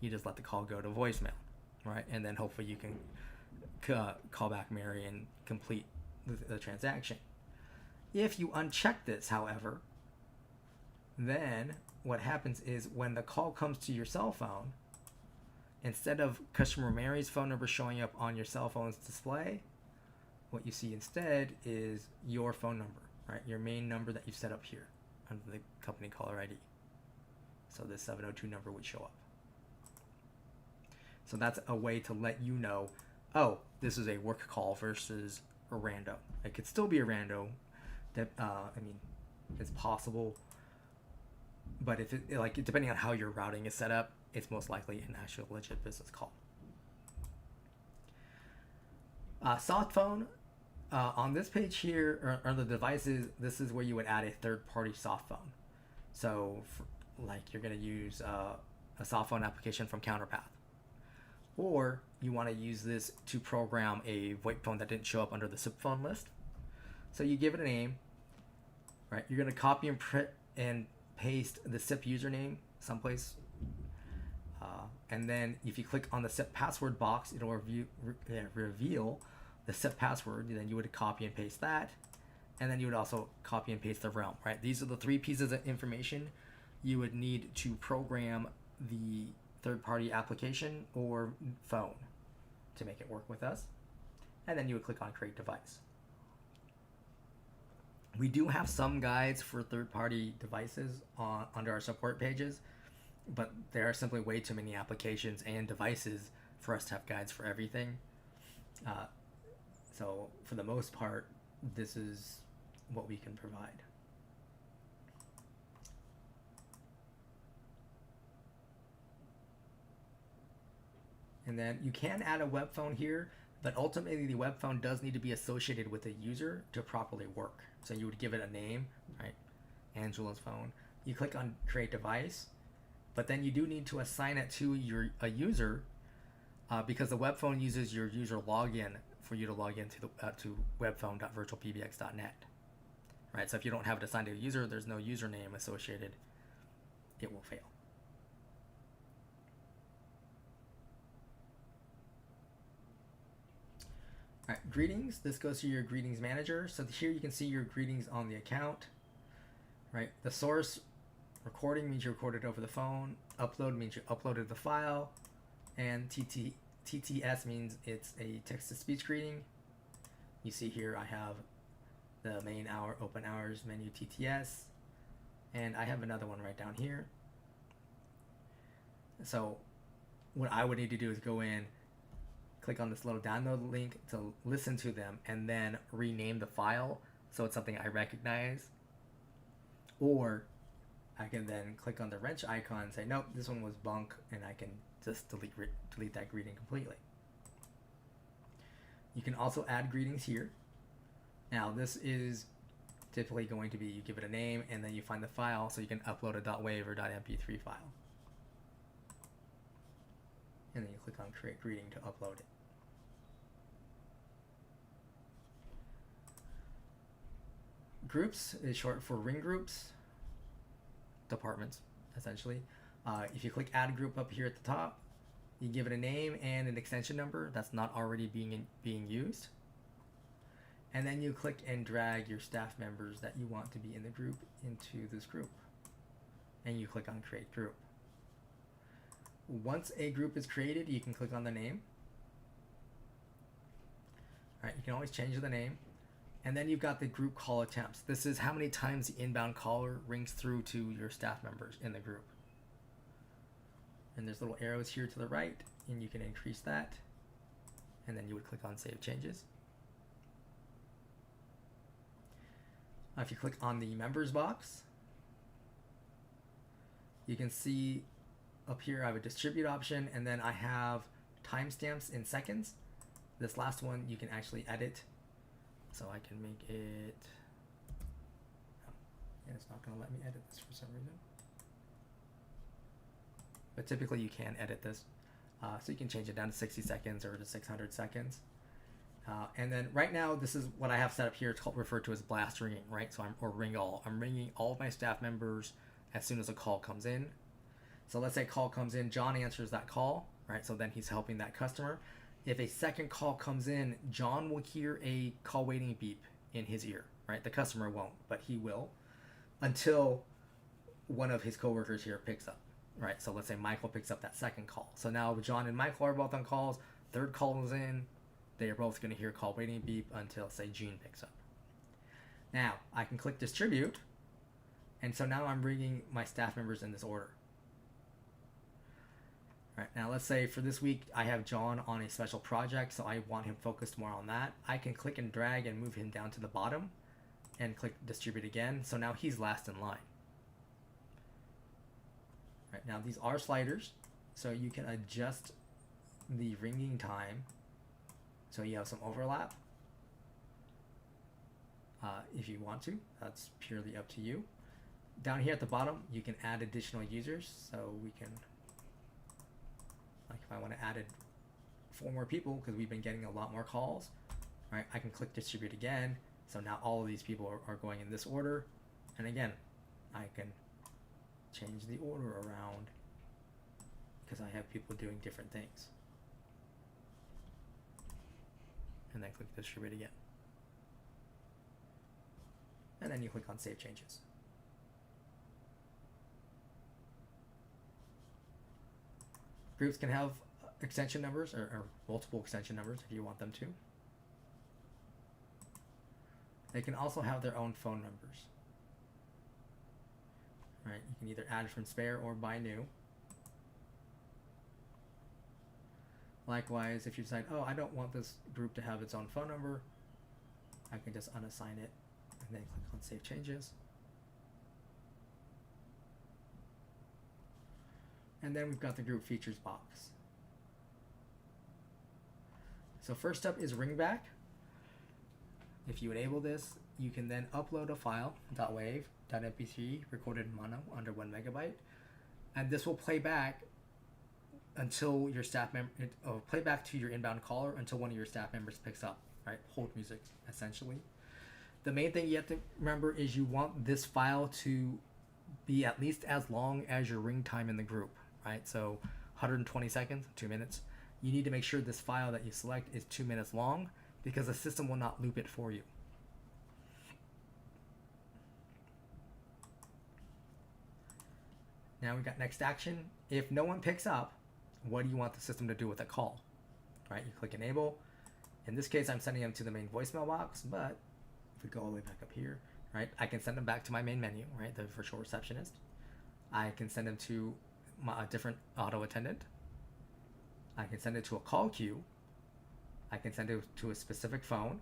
You just let the call go to voicemail, right? And then hopefully you can call back Mary and complete the transaction. If you uncheck this, however, then what happens is when the call comes to your cell phone, instead of customer Mary's phone number showing up on your cell phone's display, what you see instead is your phone number, right? Your main number that you set up here under the company caller ID. So this 702 number would show up. So that's a way to let you know, oh, this is a work call versus a rando. It could still be a rando. That it's possible, but if it depending on how your routing is set up, it's most likely an actual legit business call. Soft phone. On this page here, or the devices, this is where you would add a third-party soft phone. So, you're going to use a soft phone application from Counterpath. Or you want to use this to program a VoIP phone that didn't show up under the SIP phone list. So you give it a name, right? You're going to copy and print and paste the SIP username someplace. And then if you click on the SIP password box, it'll reveal the SIP password. Then you would copy and paste that. And then you would also copy and paste the realm, right? These are the 3 pieces of information you would need to program the third-party application or phone to make it work with us. And then you would click on create device. We do have some guides for third-party devices under our support pages, but there are simply way too many applications and devices for us to have guides for everything. So for the most part, this is what we can provide. And then you can add a web phone here, but ultimately the web phone does need to be associated with a user to properly work. So you would give it a name, right? Angela's phone. You click on create device, but then you do need to assign it to a user because the web phone uses your user login for you to log into to webphone.virtualpbx.net, right? So if you don't have it assigned to a user, there's no username associated, it will fail. All right, greetings. This goes to your greetings manager. So here you can see your greetings on the account, right? The source recording means you recorded over the phone. Upload means you uploaded the file. And TTS means it's a text-to-speech greeting. You see here I have the main hour, open hours menu TTS. And I have another one right down here. So what I would need to do is go in, click on this little download link to listen to them, and then rename the file so it's something I recognize. Or I can then click on the wrench icon and say, nope, this one was bunk, and I can just delete that greeting completely. You can also add greetings here. Now this is typically going to be, you give it a name and then you find the file, so you can upload a .wav or .mp3 file. And then you click on create greeting to upload it. Groups is short for ring groups, departments, essentially. If you click add group up here at the top, you give it a name and an extension number that's not already being used. And then you click and drag your staff members that you want to be in the group into this group. And you click on create group. Once a group is created, you can click on the name. All right, you can always change the name. And then you've got the group call attempts. This is how many times the inbound caller rings through to your staff members in the group. And there's little arrows here to the right, and you can increase that. And then you would click on Save Changes. If you click on the members box, you can see up here I have a distribute option, and then I have timestamps in seconds. This last one you can actually edit. So I can make it, and it's not going to let me edit this for some reason. But typically you can edit this. So you can change it down to 60 seconds or to 600 seconds. And then right now, this is what I have set up here. It's called, referred to as blast ringing, right? So or ring all. I'm ringing all of my staff members as soon as a call comes in. So let's say a call comes in, John answers that call, right? So then he's helping that customer. If a second call comes in, John will hear a call waiting beep in his ear, right? The customer won't, but he will, until one of his coworkers here picks up, right? So let's say Michael picks up that second call. So now John and Michael are both on calls. Third call is in. They are both going to hear call waiting beep until, say, Gene picks up. Now, I can click distribute, and so now I'm ringing my staff members in this order. Right, now let's say for this week I have John on a special project, so I want him focused more on that. I can click and drag and move him down to the bottom and click distribute again, so now he's last in line. Right, now these are sliders, so you can adjust the ringing time so you have some overlap if you want to. That's purely up to you. Down here at the bottom you can add additional users, so we can, like if I want to add 4 more people because we've been getting a lot more calls, right? I can click distribute again. So now all of these people are going in this order. And again, I can change the order around because I have people doing different things. And then click distribute again. And then you click on Save Changes. Groups can have extension numbers or multiple extension numbers if you want them to. They can also have their own phone numbers. Right, you can either add from spare or buy new. Likewise, if you decide, oh, I don't want this group to have its own phone number, I can just unassign it and then click on Save Changes. And then we've got the group features box. So first up is ringback. If you enable this, you can then upload a file, .wav, .mp3, recorded in mono under 1 megabyte. And this will play back until your staff member, play back to your inbound caller until one of your staff members picks up, right? Hold music, essentially. The main thing you have to remember is you want this file to be at least as long as your ring time in the group, right? So 120 seconds, 2 minutes. You need to make sure this file that you select is 2 minutes long because the system will not loop it for you. Now we've got next action. If no one picks up, what do you want the system to do with a call? Right, you click enable. In this case, I'm sending them to the main voicemail box, but if we go all the way back up here, right, I can send them back to my main menu, right, the virtual receptionist. I can send them to a different auto attendant. I can send it to a call queue. I can send it to a specific phone.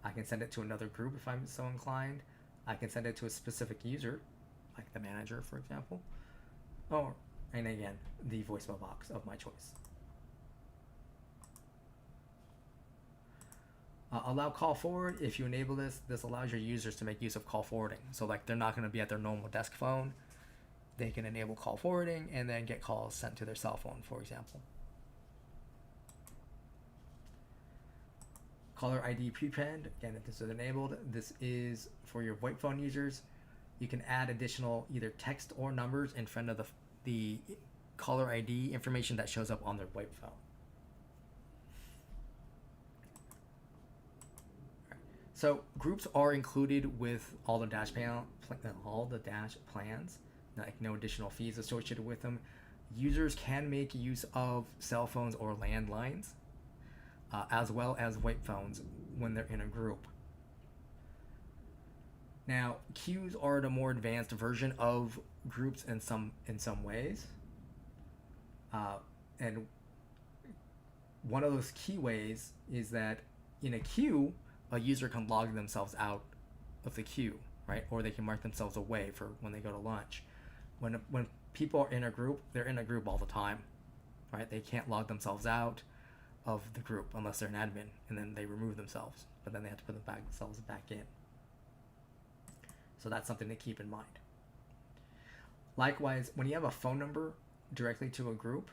I can send it to another group if I'm so inclined. I can send it to a specific user, like the manager, for example. Or, and again, the voicemail box of my choice. Allow call forward. If you enable this allows your users to make use of call forwarding. So like they're not going to be at their normal desk phone. They can enable call forwarding and then get calls sent to their cell phone, for example. Caller ID prepend. Again, if this is enabled, this is for your VoIP phone users. You can add additional either text or numbers in front of the caller ID information that shows up on their VoIP phone. So groups are included with all the dash plans. Like no additional fees associated with them. Users can make use of cell phones or landlines, as well as VoIP phones when they're in a group. Now, queues are the more advanced version of groups in some ways, and one of those key ways is that in a queue, a user can log themselves out of the queue, right? Or they can mark themselves away for when they go to lunch. When people are in a group, they're in a group all the time, right? They can't log themselves out of the group unless they're an admin, and then they remove themselves, but then they have to put themselves back in. So that's something to keep in mind. Likewise, when you have a phone number directly to a group,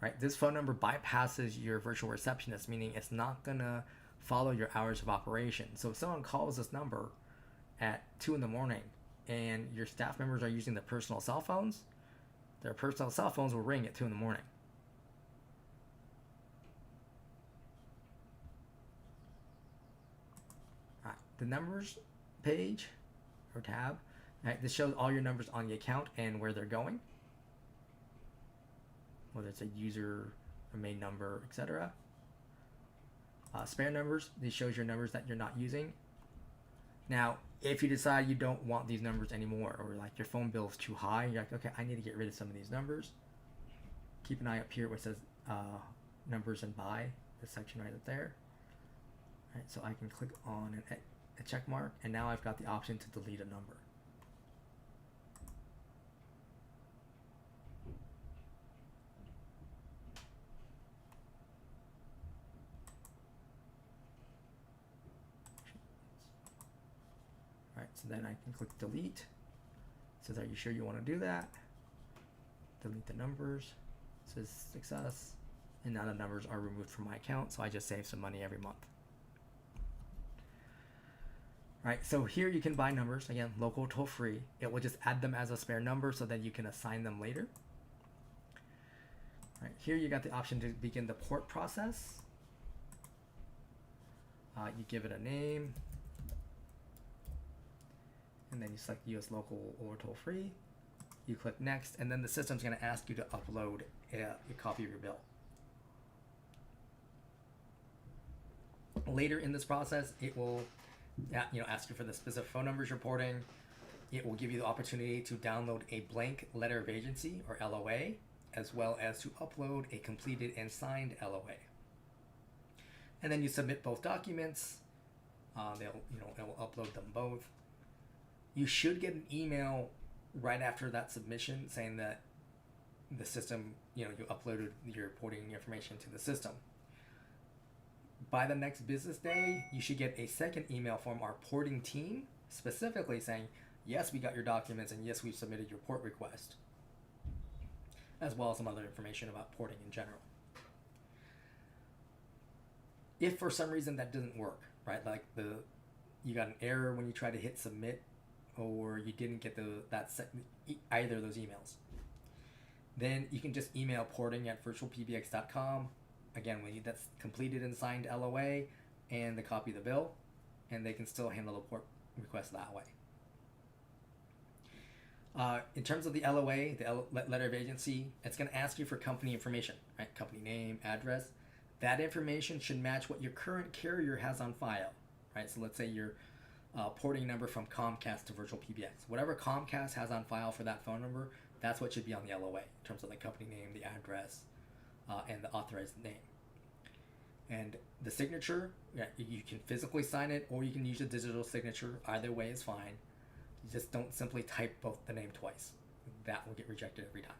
right, this phone number bypasses your virtual receptionist, meaning it's not gonna follow your hours of operation. So if someone calls this number at 2 in the morning and your staff members are using their personal cell phones, their personal cell phones will ring at 2 in the morning. All right, the numbers page or tab, right, this shows all your numbers on the account and where they're going, whether it's a user, a main number, etc. Spare numbers, this shows your numbers that you're not using. Now, if you decide you don't want these numbers anymore, or like your phone bill is too high, you're like, okay, I need to get rid of some of these numbers. Keep an eye up here where it says numbers and by, this section right up there. All right, so I can click on a check mark, and now I've got the option to delete a number. All right, so then I can click delete. It says, are you sure you want to do that? Delete the numbers. It says success. And now the numbers are removed from my account, so I just save some money every month. Right, so here you can buy numbers, again, local toll free. It will just add them as a spare number so that you can assign them later. Right, here you got the option to begin the port process. You give it a name, and then you select US local or toll free. You click next, and then the system's going to ask you to upload a copy of your bill. Later in this process, it will ask you for the specific phone numbers you're porting. It will give you the opportunity to download a blank letter of agency, or LOA, as well as to upload a completed and signed LOA. And then you submit both documents. It will upload them both. You should get an email right after that submission saying that the system, you uploaded your porting information to the system. By the next business day, you should get a second email from our porting team specifically saying, yes, we got your documents, and yes, we've submitted your port request, as well as some other information about porting in general. If for some reason that doesn't work, right, like you got an error when you try to hit submit, or you didn't get either of those emails, then you can just email porting@virtualpbx.com. Again, we need that completed and signed LOA and the copy of the bill, and they can still handle the port request that way. In terms of the LOA, the letter of agency, it's going to ask you for company information, right? Company name, address. That information should match what your current carrier has on file, right? So let's say your porting number from Comcast to VirtualPBX. Whatever Comcast has on file for that phone number, That's what should be on the LOA in terms of the company name, the address, and the authorized name. And the signature, you can physically sign it or you can use a digital signature. Either way is fine. You just don't simply type both the name twice. That will get rejected every time.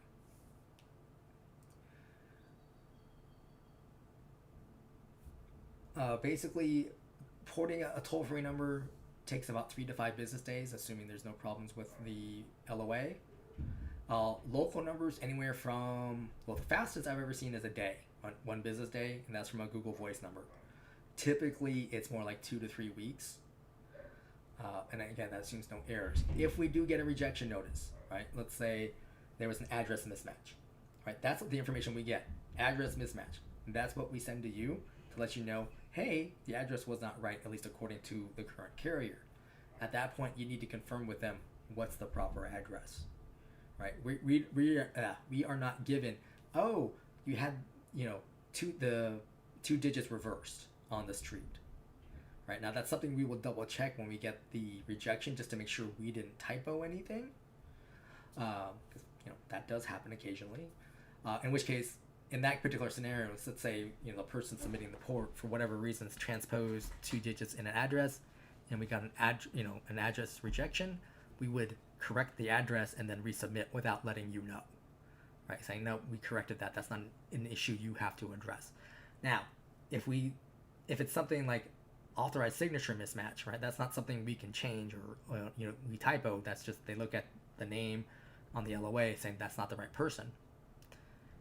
Basically, porting a toll-free number takes about 3 to 5 business days, assuming there's no problems with the LOA. Local numbers anywhere from, well, the fastest I've ever seen is a day, one business day, and that's from a Google Voice number. Typically, it's more like 2 to 3 weeks. And again, that assumes no errors. If we do get a rejection notice, right, let's say there was an address mismatch, right, that's the information we get, address mismatch. And that's what we send to you to let you know, hey, the address was not right, at least according to the current carrier. At that point, you need to confirm with them what's the proper address, right? We are not given, oh, you had, the 2 digits reversed on the street. Right, now that's something we will double check when we get the rejection, just to make sure we didn't typo anything. That does happen occasionally. In which case, in that particular scenario, let's say the person submitting the port for whatever reasons transposed 2 digits in an address, and we got an address rejection, we would correct the address and then resubmit without letting you know. Right, saying no, we corrected that. That's not an issue you have to address. Now, if it's something like authorized signature mismatch, right? That's not something we can change, or we typo. That's just they look at the name on the LOA saying that's not the right person,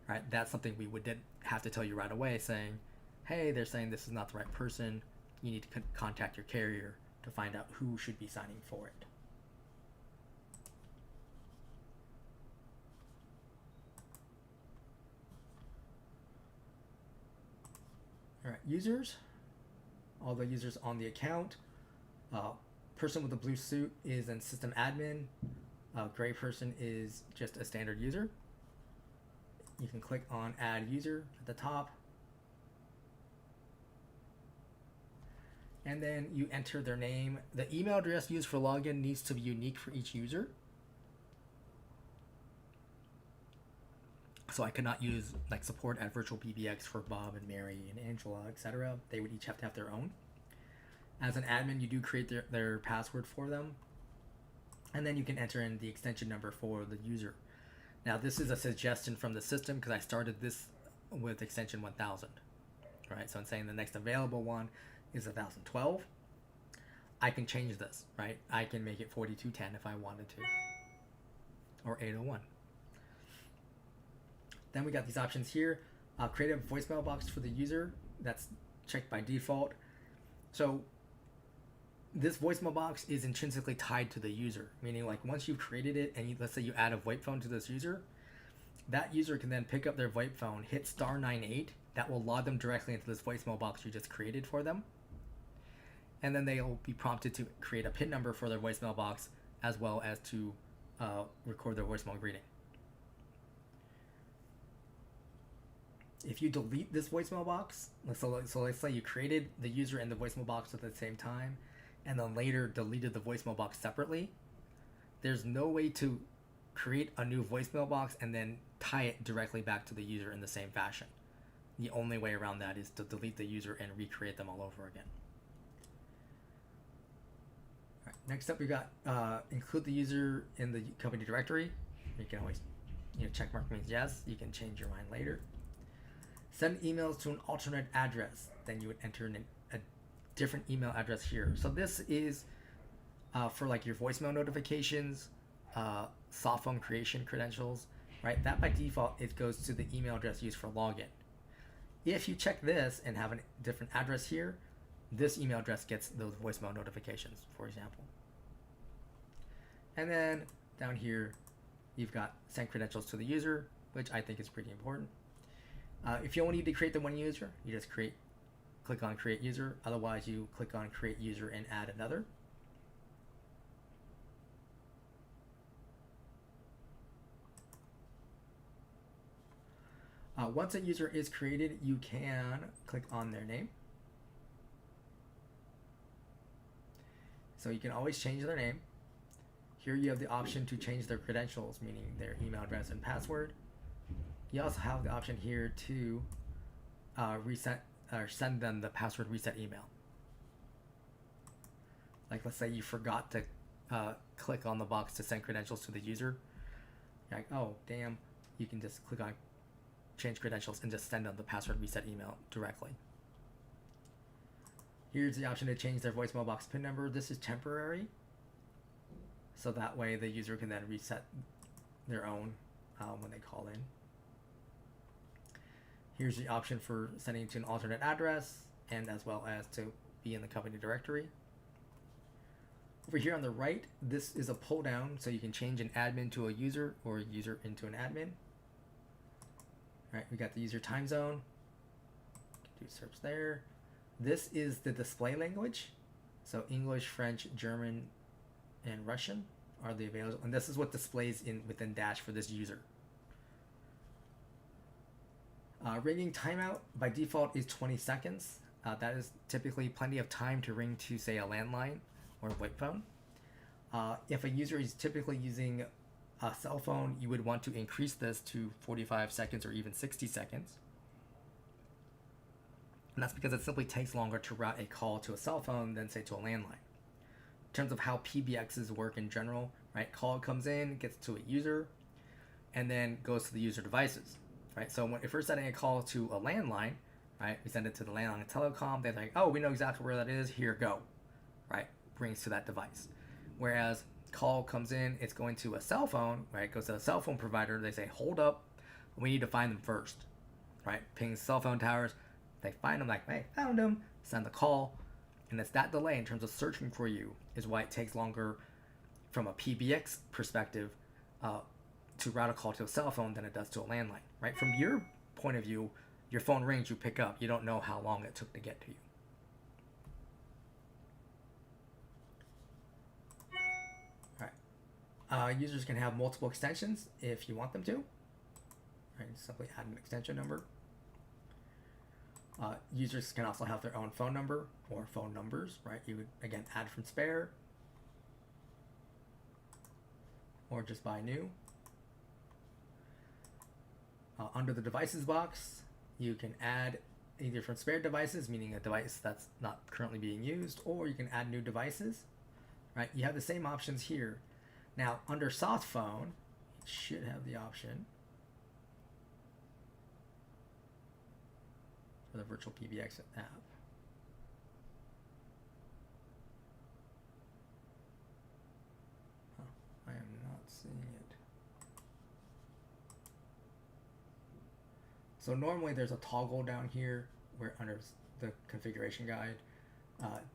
right? That's something we would have to tell you right away, saying, hey, they're saying this is not the right person. You need to contact your carrier to find out who should be signing for it. All right, users. All the users on the account. Person with a blue suit is a system admin. Gray person is just a standard user. You can click on add user at the top. And then you enter their name. The email address used for login needs to be unique for each user. So I could not use like support at VirtualPBX for Bob and Mary and Angela, etc. They would each have to have their own. As an admin, you do create their password for them. And then you can enter in the extension number for the user. Now this is a suggestion from the system because I started this with extension 1000. Right, so I'm saying the next available one is 1012. I can change this, right? I can make it 4210 if I wanted to. Or 801. Then we got these options here. Create a voicemail box for the user. That's checked by default. So this voicemail box is intrinsically tied to the user, meaning like once you've created it and let's say you add a VoIP phone to this user, that user can then pick up their VoIP phone, hit *98. That will log them directly into this voicemail box you just created for them. And then they'll be prompted to create a PIN number for their voicemail box as well as to record their voicemail greeting. If you delete this voicemail box, so let's say you created the user and the voicemail box at the same time, and then later deleted the voicemail box separately, there's no way to create a new voicemail box and then tie it directly back to the user in the same fashion. The only way around that is to delete the user and recreate them all over again. All right, next up we got include the user in the company directory. You can always check mark means yes. You can change your mind later. Send emails to an alternate address. Then you would enter in a different email address here. So this is for like your voicemail notifications, soft phone creation credentials, right? That by default, it goes to the email address used for login. If you check this and have a different address here, this email address gets those voicemail notifications, for example. And then down here, you've got send credentials to the user, which I think is pretty important. If you only need to create the one user, you just click on create user. Otherwise, you click on create user and add another. Once a user is created, you can click on their name. So you can always change their name. Here you have the option to change their credentials, meaning their email address and password. You also have the option here to reset or send them the password reset email. Like, let's say you forgot to click on the box to send credentials to the user. You're like, oh, damn. You can just click on change credentials and just send them the password reset email directly. Here's the option to change their voicemail box PIN number. This is temporary, so that way the user can then reset their own when they call in. Here's the option for sending to an alternate address, and as well as to be in the company directory. Over here on the right, this is a pull down, so you can change an admin to a user or a user into an admin. All right, we got the user time zone. Do search there. This is the display language. So English, French, German, and Russian are the available, and this is what displays within Dash for this user. Ringing timeout by default is 20 seconds. That is typically plenty of time to ring to, say, a landline or a VoIP phone. If a user is typically using a cell phone, you would want to increase this to 45 seconds or even 60 seconds. And that's because it simply takes longer to route a call to a cell phone than, say, to a landline. In terms of how PBXs work in general, right? Call comes in, gets to a user, and then goes to the user devices, right? So if we're sending a call to a landline, right, we send it to the landline telecom, they're like, oh, we know exactly where that is, here, go, right? Brings to that device. Whereas call comes in, it's going to a cell phone, right? Goes to a cell phone provider, they say, hold up, we need to find them first, right? Pings cell phone towers, they find them, like, hey, found them, send the call, and it's that delay in terms of searching for you is why it takes longer from a PBX perspective to route a call to a cell phone than it does to a landline, right? From your point of view, your phone rings, you pick up, you don't know how long it took to get to you. Users can have multiple extensions if you want them to. Right, simply add an extension number. Users can also have their own phone number or phone numbers, right? You would, again, add from spare or just buy new. Under the devices box, you can add either from spare devices, meaning a device that's not currently being used, or you can add new devices, right? You have the same options here. Now, under soft phone, it should have the option for the VirtualPBX app. Oh, I am not seeing it. So normally there's a toggle down here where under the configuration guide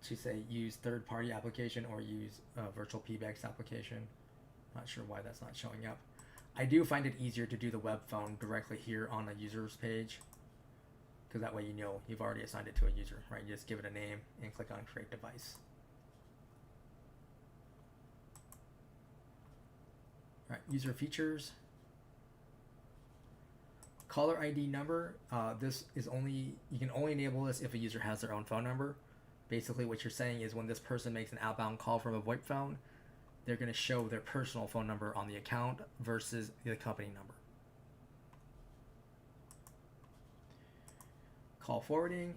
to say use third-party application or use VirtualPBX application. Not sure why that's not showing up. I do find it easier to do the web phone directly here on a user's page, because that way you know you've already assigned it to a user, right? You just give it a name and click on create device. All right, user features. Caller ID number. This is you can only enable this if a user has their own phone number. Basically what you're saying is when this person makes an outbound call from a VoIP phone, they're going to show their personal phone number on the account versus the company number. Call forwarding,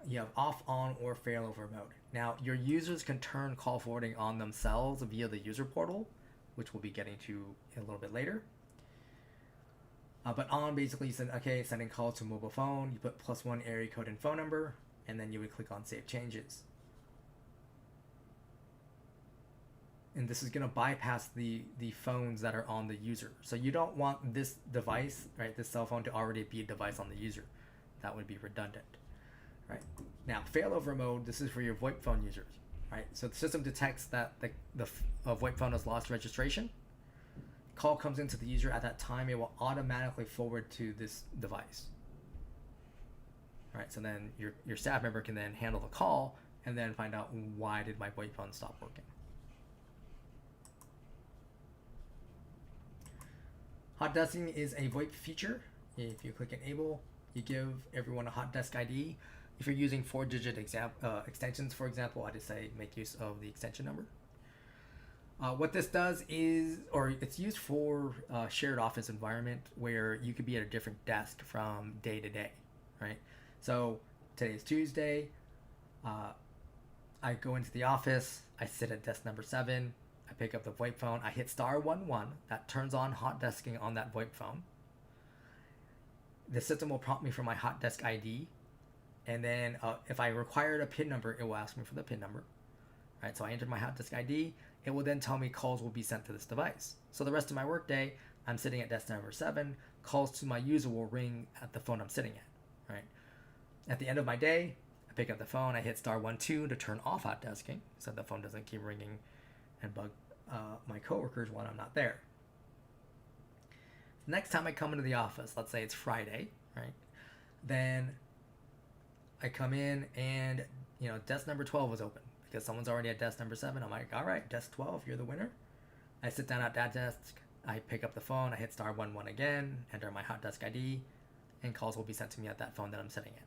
you have off, on, or failover mode. Now, your users can turn call forwarding on themselves via the user portal, which we'll be getting to a little bit later. But on, basically, you send, okay, sending calls to mobile phone, you put +1 area code and phone number, and then you would click on Save Changes. And this is going to bypass the phones that are on the user. So you don't want this device, right, this cell phone to already be a device on the user. That would be redundant, right? Now, failover mode, this is for your VoIP phone users, right? So the system detects that the VoIP phone has lost registration. Call comes into the user at that time, it will automatically forward to this device. Right, so then your staff member can then handle the call and then find out, why did my VoIP phone stop working? Hot desking is a VoIP feature. If you click enable, you give everyone a hot desk ID. If you're using 4-digit extensions, for example, I just say make use of the extension number. What this does is, or it's used for shared office environment where you could be at a different desk from day to day, right? So today's Tuesday. I go into the office. I sit at desk number 7. I pick up the VoIP phone. I hit *11. That turns on hot desking on that VoIP phone. The system will prompt me for my hot desk ID, and then if I required a PIN number, it will ask me for the PIN number. Right, so I entered my hot disk ID. It will then tell me calls will be sent to this device. So the rest of my workday, I'm sitting at desk number 7. Calls to my user will ring at the phone I'm sitting at. Right. At the end of my day, I pick up the phone. I hit *12 to turn off hot desking, so the phone doesn't keep ringing and bug my coworkers when I'm not there. Next time I come into the office, let's say it's Friday, right? Then I come in and desk number 12 is open because someone's already at desk number 7. I'm like, all right, desk 12, you're the winner. I sit down at that desk. I pick up the phone. I hit *11 again, enter my hot desk ID, and calls will be sent to me at that phone that I'm sitting at.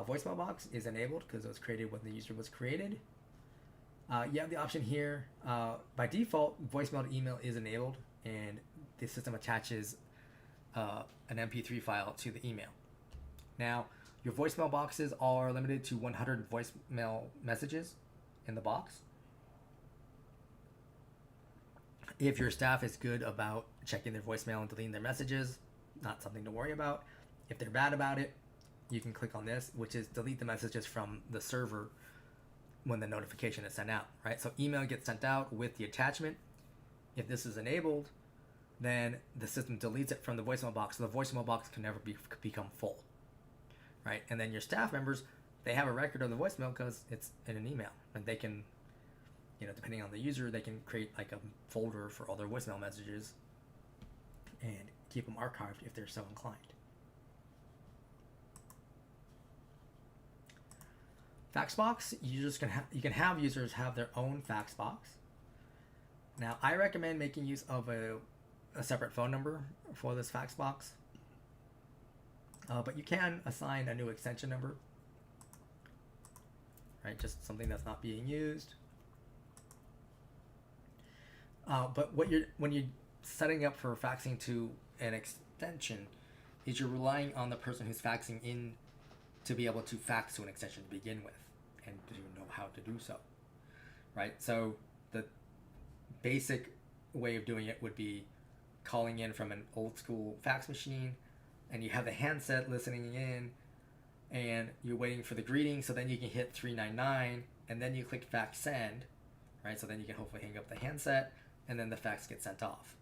Voicemail box is enabled because it was created when the user was created. You have the option here. By default, voicemail to email is enabled, and the system attaches an MP3 file to the email. Now, your voicemail boxes are limited to 100 voicemail messages in the box. If your staff is good about checking their voicemail and deleting their messages, not something to worry about. If they're bad about it, you can click on this, which is delete the messages from the server when the notification is sent out, right? So email gets sent out with the attachment. If this is enabled, then the system deletes it from the voicemail box, so the voicemail box can never become full, right? And then your staff members, they have a record of the voicemail because it's in an email, and they can, depending on the user, they can create like a folder for all their voicemail messages and keep them archived if they're so inclined. Fax box, you can have users have their own fax box. Now, I recommend making use of a separate phone number for this fax box, but you can assign a new extension number, right? Just something that's not being used. But when you're setting up for faxing to an extension, is you're relying on the person who's faxing in to be able to fax to an extension to begin with and to know how to do so, right? So the basic way of doing it would be calling in from an old school fax machine, and you have the handset listening in, and you're waiting for the greeting, so then you can hit 399, and then you click fax send, right? So then you can hopefully hang up the handset, and then the fax gets sent off,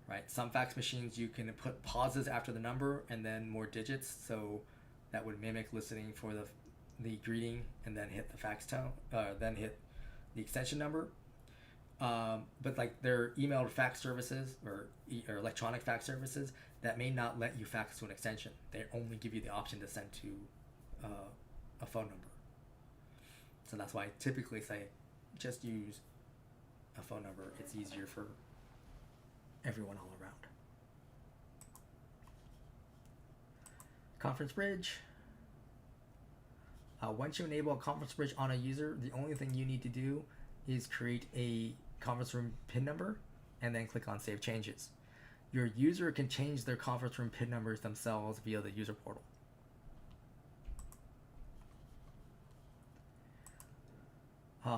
right? Some fax machines you can put pauses after the number and then more digits, so that would mimic listening for the greeting and then hit the fax tone, then hit the extension number. But like their email or fax services or electronic fax services that may not let you fax to an extension. They only give you the option to send to a phone number. So that's why I typically say just use a phone number. It's easier for everyone all around. Conference bridge. Once you enable a conference bridge on a user, the only thing you need to do is create a conference room PIN number and then click on Save Changes. Your user can change their conference room PIN numbers themselves via the user portal.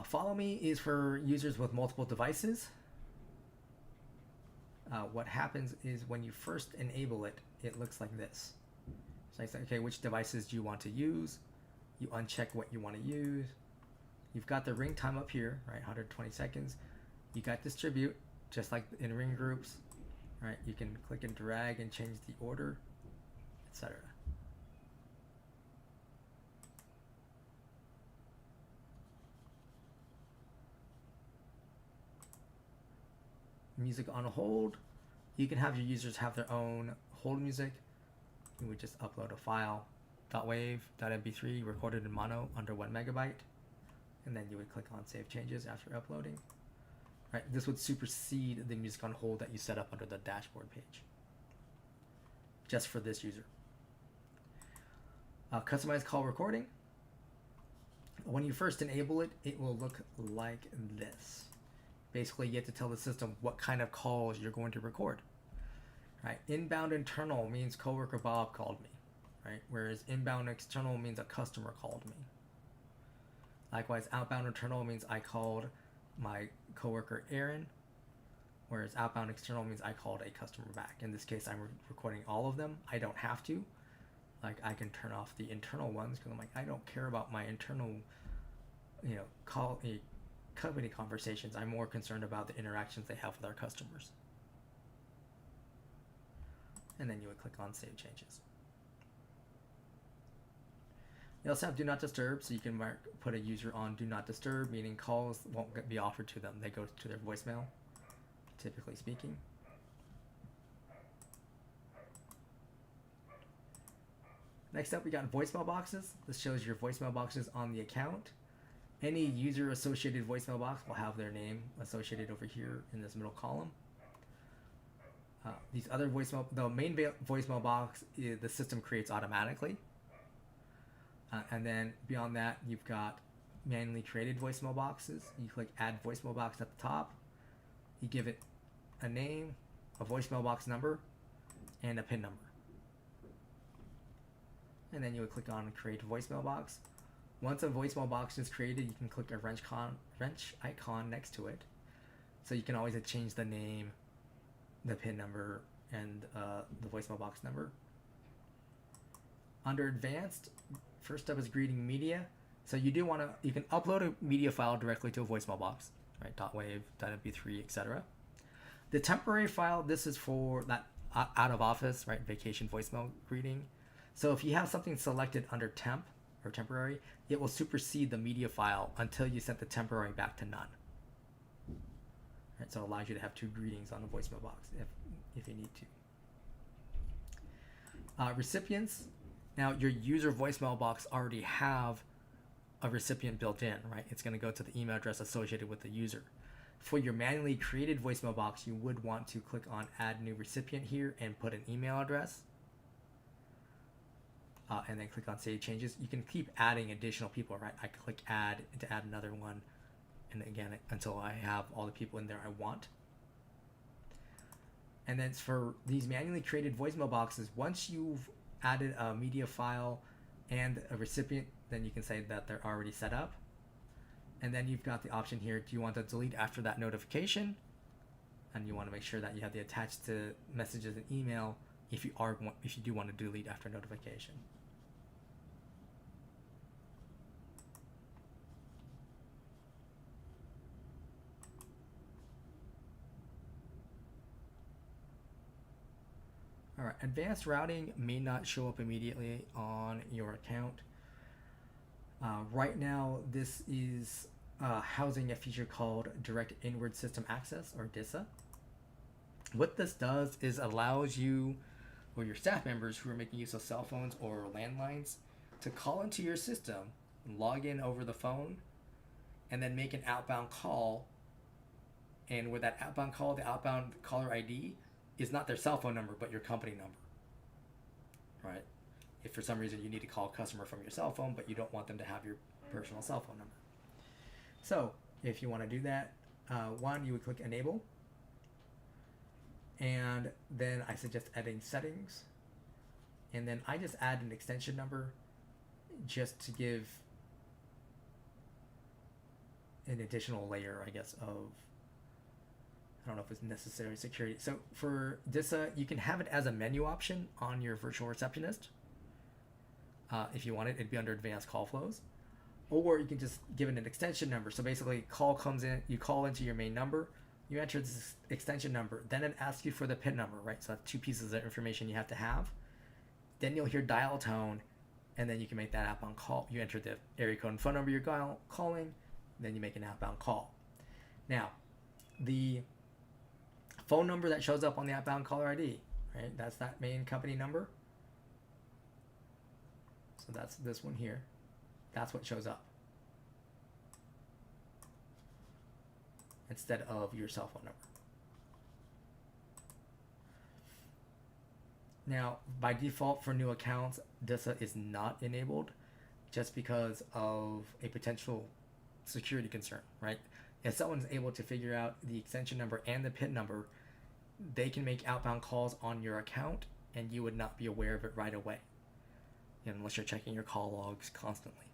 Follow Me is for users with multiple devices. What happens is when you first enable it, it looks like this. So I say, okay, which devices do you want to use? You uncheck what you want to use. You've got the ring time up here, right? 120 seconds. You got distribute, just like in ring groups, right? You can click and drag and change the order, etc. Music on hold. You can have your users have their own hold music. You would just upload a file, .wav.mp3 recorded in mono under 1 megabyte, and then you would click on Save Changes after uploading. Right, this would supersede the music on hold that you set up under the dashboard page, just for this user. Customize call recording. When you first enable it, it will look like this. Basically, you have to tell the system what kind of calls you're going to record. Right? Inbound internal means coworker Bob called me. Right? Whereas inbound external means a customer called me. Likewise, outbound internal means I called my coworker Aaron. Whereas outbound external means I called a customer back. In this case, I'm recording all of them. I don't have to. Like, I can turn off the internal ones because I'm like, I don't care about my internal, company conversations. I'm more concerned about the interactions they have with our customers. And then you would click on Save Changes. You also have Do Not Disturb, so you can put a user on Do Not Disturb, meaning calls won't be offered to them. They go to their voicemail, typically speaking. Next up, we got voicemail boxes. This shows your voicemail boxes on the account. Any user associated voicemail box will have their name associated over here in this middle column. These other the main voicemail box, the system creates automatically. And then beyond that, you've got manually created voicemail boxes. You click Add Voicemail Box at the top. You give it a name, a voicemail box number, and a PIN number. And then you would click on Create Voicemail Box. Once a voicemail box is created, you can click a wrench icon next to it. So you can always change the name, the PIN number, and the voicemail box number. Under Advanced, first up is greeting media. So you can upload a media file directly to a voicemail box, right? .wav, .mp3, etc. The temporary file, this is for that out of office, right? Vacation voicemail greeting. So if you have something selected under temp or temporary, it will supersede the media file until you set the temporary back to none. Right, so it allows you to have two greetings on the voicemail box if you need to. Recipients. Now your user voicemail box already have a recipient built in, right? It's going to go to the email address associated with the user. For your manually created voicemail box, you would want to click on Add New Recipient here and put an email address. And then click on Save Changes. You can keep adding additional people, right? I click Add to add another one, and again until I have all the people in there I want. And then for these manually created voicemail boxes, once you've added a media file and a recipient, then you can say that they're already set up. And then you've got the option here, do you want to delete after that notification? And you want to make sure that you have the attached to messages and email if you do want to delete after notification. All right, advanced routing may not show up immediately on your account. Right now, this is housing a feature called Direct Inward System Access, or DISA. What this does is allows you or your staff members who are making use of cell phones or landlines to call into your system, log in over the phone, and then make an outbound call. And with that outbound call, the outbound caller ID is not their cell phone number, but your company number, right? If for some reason you need to call a customer from your cell phone, but you don't want them to have your personal cell phone number. So if you want to do that, one, you would click Enable. And then I suggest adding settings. And then I just add an extension number just to give an additional layer, I guess, of, I don't know if it's necessary security. So for DISA, you can have it as a menu option on your virtual receptionist. If you want it, it'd be under advanced call flows. Or you can just give it an extension number. So basically, call comes in, you call into your main number, you enter this extension number, then it asks you for the PIN number, right? So that's two pieces of information you have to have. Then you'll hear dial tone, and then you can make that outbound call. You enter the area code and phone number you're calling, then you make an outbound call. Now, the phone number that shows up on the outbound caller ID, right? That's that main company number. So that's this one here. That's what shows up instead of your cell phone number. Now, by default for new accounts, DISA is not enabled just because of a potential security concern, right? If someone's able to figure out the extension number and the PIN number, they can make outbound calls on your account and you would not be aware of it right away, unless you're checking your call logs constantly.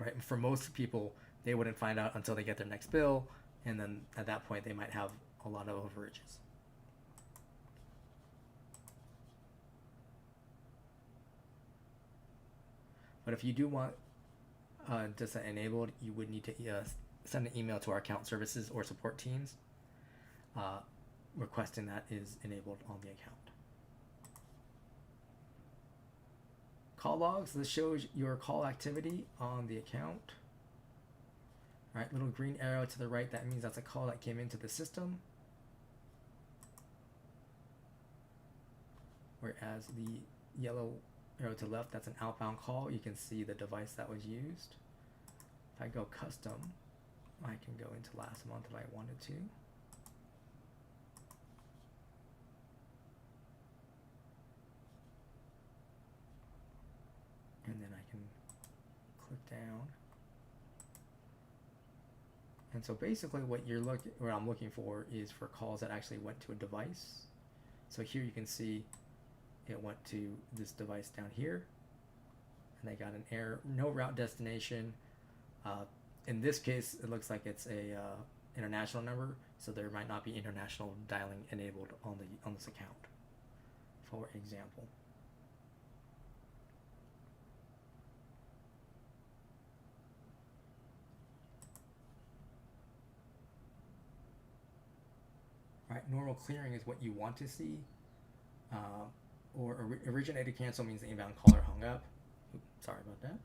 Right? For most people, they wouldn't find out until they get their next bill, and then at that point they might have a lot of overages. But if you do want DISA enabled, you would need to send an email to our account services or support teams requesting that is enabled on the account. Call logs, this shows your call activity on the account. All right, little green arrow to the right, that means that's a call that came into the system. Whereas the yellow arrow to the left, that's an outbound call. You can see the device that was used. If I go custom, I can go into last month if I wanted to. And then I can click down. And so basically what I'm looking for is for calls that actually went to a device. So here you can see it went to this device down here, and they got an error, no route destination. In this case, it looks like it's a international number, so there might not be international dialing enabled on this account, for example. Right, normal clearing is what you want to see. Or originated cancel means the inbound caller hung up. Oops, sorry about that.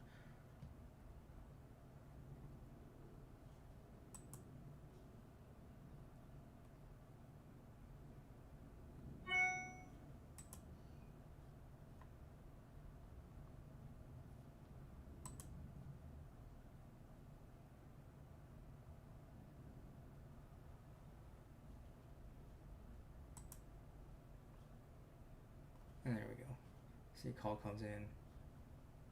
And there we go. See, call comes in.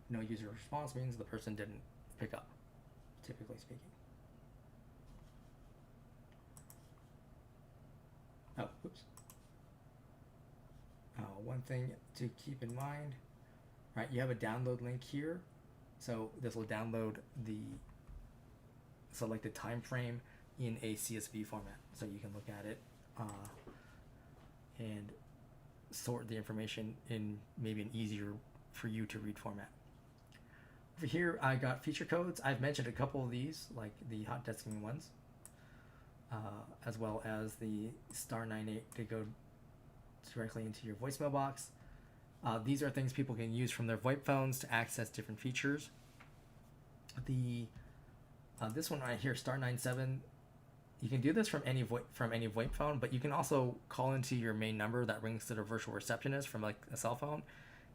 No user response means the person didn't pick up, typically speaking. Oh, oops. One thing to keep in mind, right? You have a download link here. So this will download the selected time frame in a CSV format. So you can look at it and sort the information in maybe an easier for you to read format. Over here, I got feature codes. I've mentioned a couple of these, like the hot desking ones, as well as the *98 to go directly into your voicemail box. These are things people can use from their VoIP phones to access different features. This one right here, *97, you can do this from any VoIP phone, but you can also call into your main number that rings to the virtual receptionist from like a cell phone.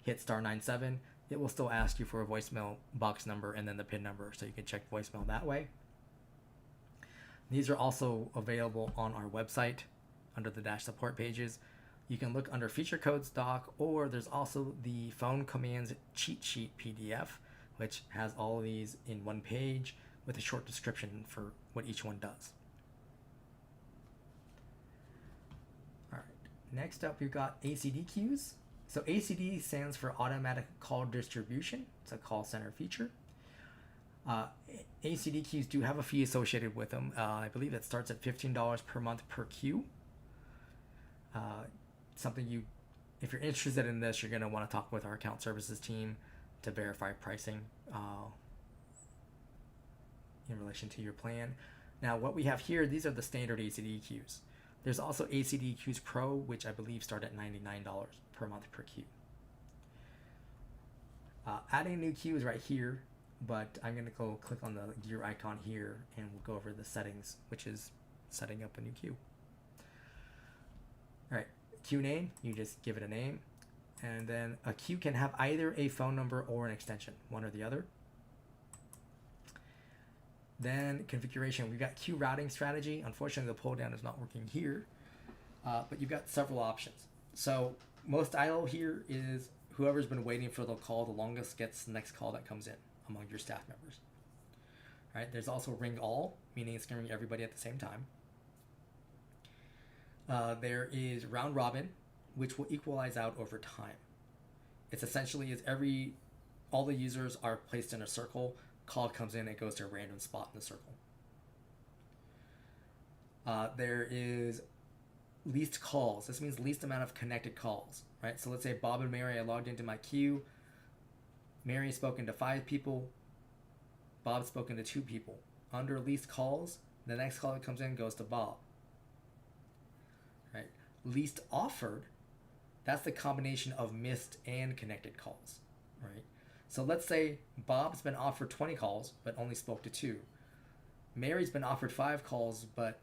Hit *97. It will still ask you for a voicemail box number and then the PIN number, so you can check voicemail that way. These are also available on our website under the Dash support pages. You can look under feature codes doc, or there's also the phone commands cheat sheet PDF, which has all of these in one page with a short description for what each one does. All right, next up we've got ACD queues. So ACD stands for Automatic Call Distribution. It's a call center feature. ACD queues do have a fee associated with them. I believe it starts at $15 per month per queue. Something if you're interested in this, you're going to want to talk with our account services team to verify pricing in relation to your plan. Now, what we have here, these are the standard ACD queues. There's also ACD queues Pro, which I believe start at $99 per month per queue. Adding a new queue is right here, but I'm going to go click on the gear icon here and we'll go over the settings, which is setting up a new queue. All right, queue name, you just give it a name, and then a queue can have either a phone number or an extension, one or the other. Then configuration, we've got queue routing strategy. Unfortunately, the pull down is not working here, but you've got several options. So most idle here is whoever's been waiting for the call the longest gets the next call that comes in among your staff members. Right? There's also ring all, meaning it's going to ring everybody at the same time. There is round robin, which will equalize out over time. It's essentially all the users are placed in a circle. Call comes in, it goes to a random spot in the circle. There is least calls. This means least amount of connected calls, right? So let's say Bob and Mary, I logged into my queue. Mary has spoken to 5 people. Bob's spoken to 2 people. Under least calls, the next call that comes in goes to Bob. Right? Least offered, that's the combination of missed and connected calls, right? So let's say Bob's been offered 20 calls, but only spoke to 2. Mary's been offered 5 calls, but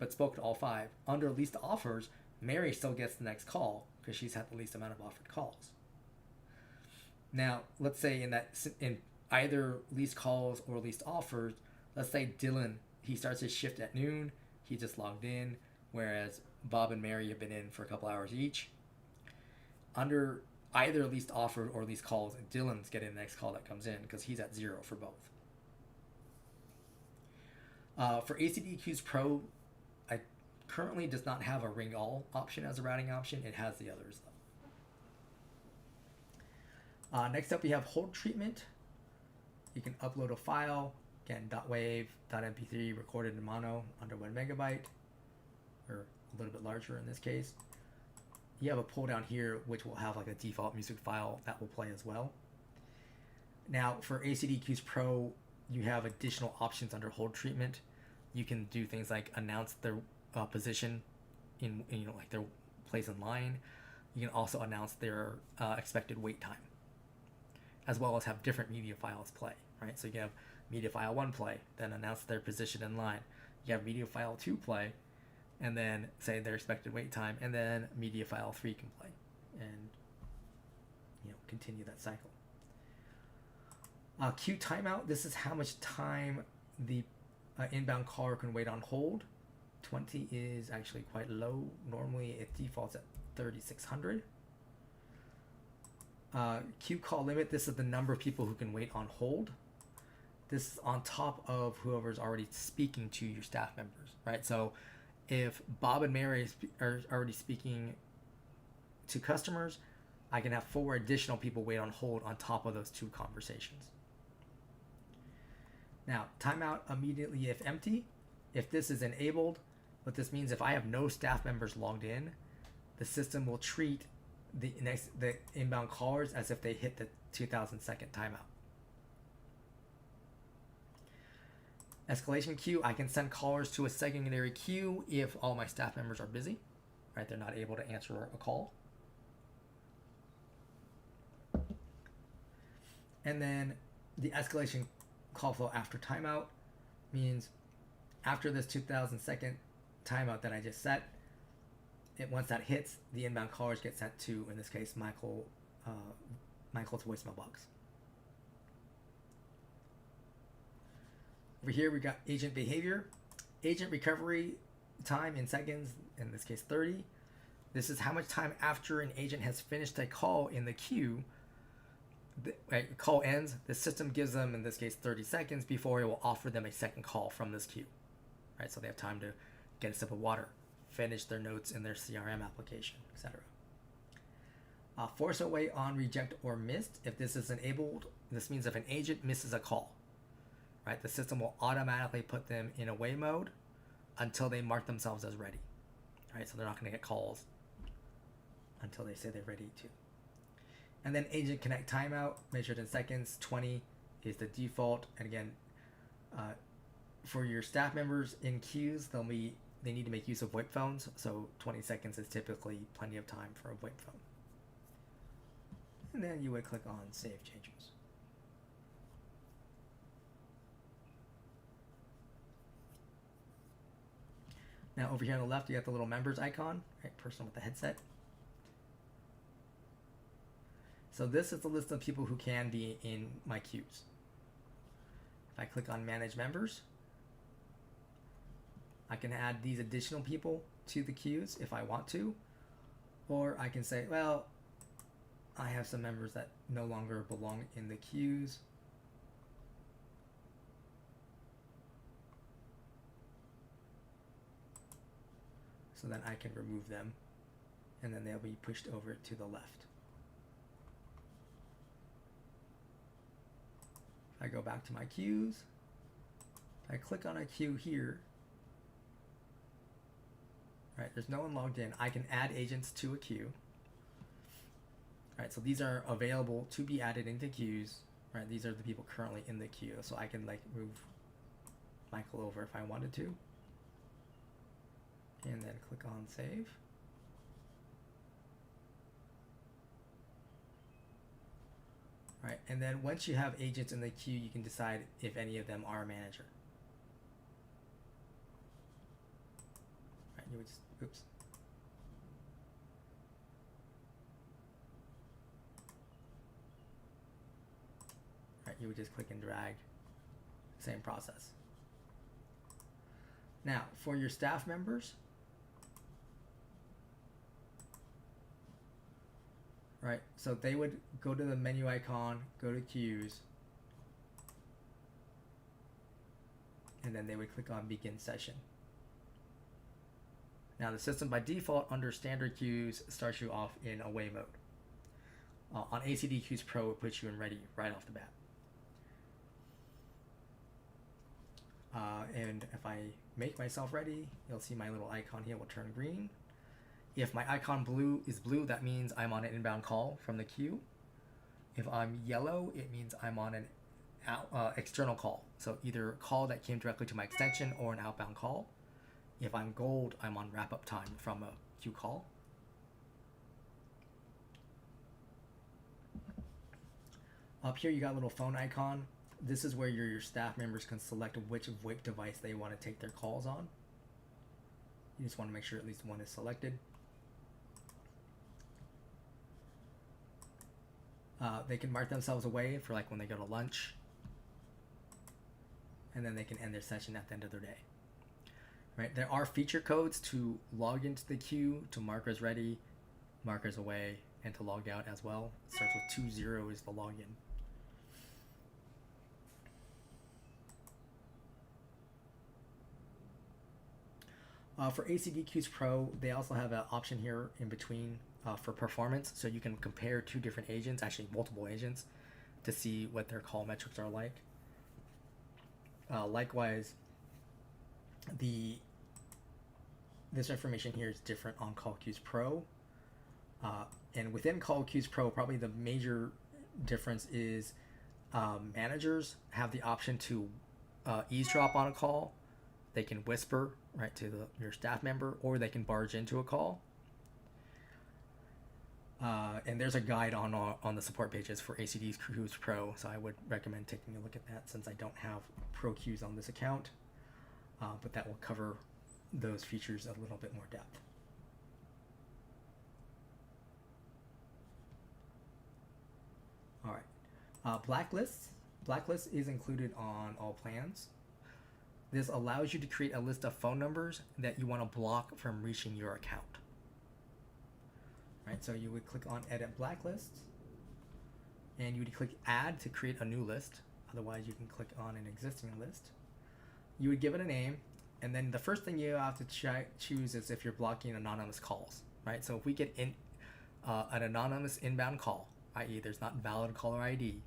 spoke to all 5. Under least offers, Mary still gets the next call because she's had the least amount of offered calls. Now, let's say in either least calls or least offers, let's say Dylan, he starts his shift at noon, he just logged in, whereas Bob and Mary have been in for a couple hours each. Under either least offered or least calls, Dylan's getting the next call that comes in because he's at 0 for both. For ACDQs Pro, I currently does not have a ring all option as a routing option. It has the others though. Next up we have hold treatment. You can upload a file, again, .wav, .mp3, recorded in mono under 1 megabyte, or a little bit larger in this case. You have a pull down here which will have like a default music file that will play as well. Now for ACDQs Pro, you have additional options under hold treatment. You can do things like announce their position in like their place in line. You can also announce their expected wait time, as well as have different media files play, right? So you have media file 1 play, then announce their position in line. You have media file 2 play, and then say their expected wait time, and then media file 3 can play, and continue that cycle. Queue timeout. This is how much time the inbound caller can wait on hold. 20 is actually quite low. Normally it defaults at 3,600. Queue call limit. This is the number of people who can wait on hold. This is on top of whoever's already speaking to your staff members, right? So if Bob and Mary are already speaking to customers, I can have 4 additional people wait on hold on top of those 2 conversations. Now, timeout immediately if empty. If this is enabled, what this means, if I have no staff members logged in, the system will treat the inbound callers as if they hit the 2,000 second timeout. Escalation queue, I can send callers to a secondary queue if all my staff members are busy, right? They're not able to answer a call. And then the escalation call flow after timeout means after this 2,000 second timeout that I just set, once that hits, the inbound callers get sent to, in this case, Michael's voicemail box. Over here we got agent behavior. Agent recovery time in seconds, in this case 30. This is how much time after an agent has finished a call in the queue, the call ends, the system gives them, in this case, 30 seconds before it will offer them a second call from this queue. Right, so they have time to get a sip of water, finish their notes in their CRM application, etc. Force away on reject or missed. If this is enabled, this means if an agent misses a call, right, the system will automatically put them in away mode until they mark themselves as ready. Right, so they're not going to get calls until they say they're ready to. And then agent connect timeout measured in seconds. 20 is the default. And again, for your staff members in queues, they need to make use of VoIP phones. So 20 seconds is typically plenty of time for a VoIP phone. And then you would click on Save Changes. Now over here on the left, you got the little members icon, right? Person with the headset. So this is the list of people who can be in my queues. If I click on Manage Members, I can add these additional people to the queues if I want to, Or I can say, well, I have some members that no longer belong in the queues. So then I can remove them, and then they'll be pushed over to the left. If I go back to my queues, I click on a queue here. Right, there's no one logged in. I can add agents to a queue. Right, so these are available to be added into queues. Right, these are the people currently in the queue. So I can like move Michael over if I wanted to. And then click on save. Right, and then once you have agents in the queue, you can decide if any of them are a manager. Right, you would just, oops. Right, you would just click and drag, same process. Now, for your staff members, right, so they would go to the menu icon, go to queues, and then they would click on begin session. Now the system by default under standard queues starts you off in away mode. On ACD Queues Pro, it puts you in ready right off the bat. And if I make myself ready, you'll see my little icon here will turn green. If my icon is blue, that means I'm on an inbound call from the queue. If I'm yellow, it means I'm on an external call. So either a call that came directly to my extension or an outbound call. If I'm gold, I'm on wrap-up time from a queue call. Up here, you got a little phone icon. This is where your staff members can select which VoIP device they want to take their calls on. You just want to make sure at least one is selected. They can mark themselves away for like when they go to lunch. And then they can end their session at the end of their day. Right? There are feature codes to log into the queue, to mark as ready, mark as away, and to log out as well. It starts with 20 is the login. For ACD Queues Pro, they also have an option here in between for performance, so you can compare two different agents, actually multiple agents, to see what their call metrics are like. Likewise, this information here is different on Call Queues Pro, and within Call Queues Pro, probably the major difference is managers have the option to eavesdrop on a call. They can whisper right to your staff member, or they can barge into a call. And there's a guide on the support pages for ACD Queues Pro, so I would recommend taking a look at that since I don't have Pro Queues on this account, but that will cover those features a little bit more depth. All right, blacklists. Blacklist is included on all plans. This allows you to create a list of phone numbers that you want to block from reaching your account. Right, so you would click on Edit Blacklists, and you would click Add to create a new list. Otherwise, you can click on an existing list. You would give it a name, and then the first thing you have to choose is if you're blocking anonymous calls. Right, so if we get an anonymous inbound call, i.e. there's not valid caller ID,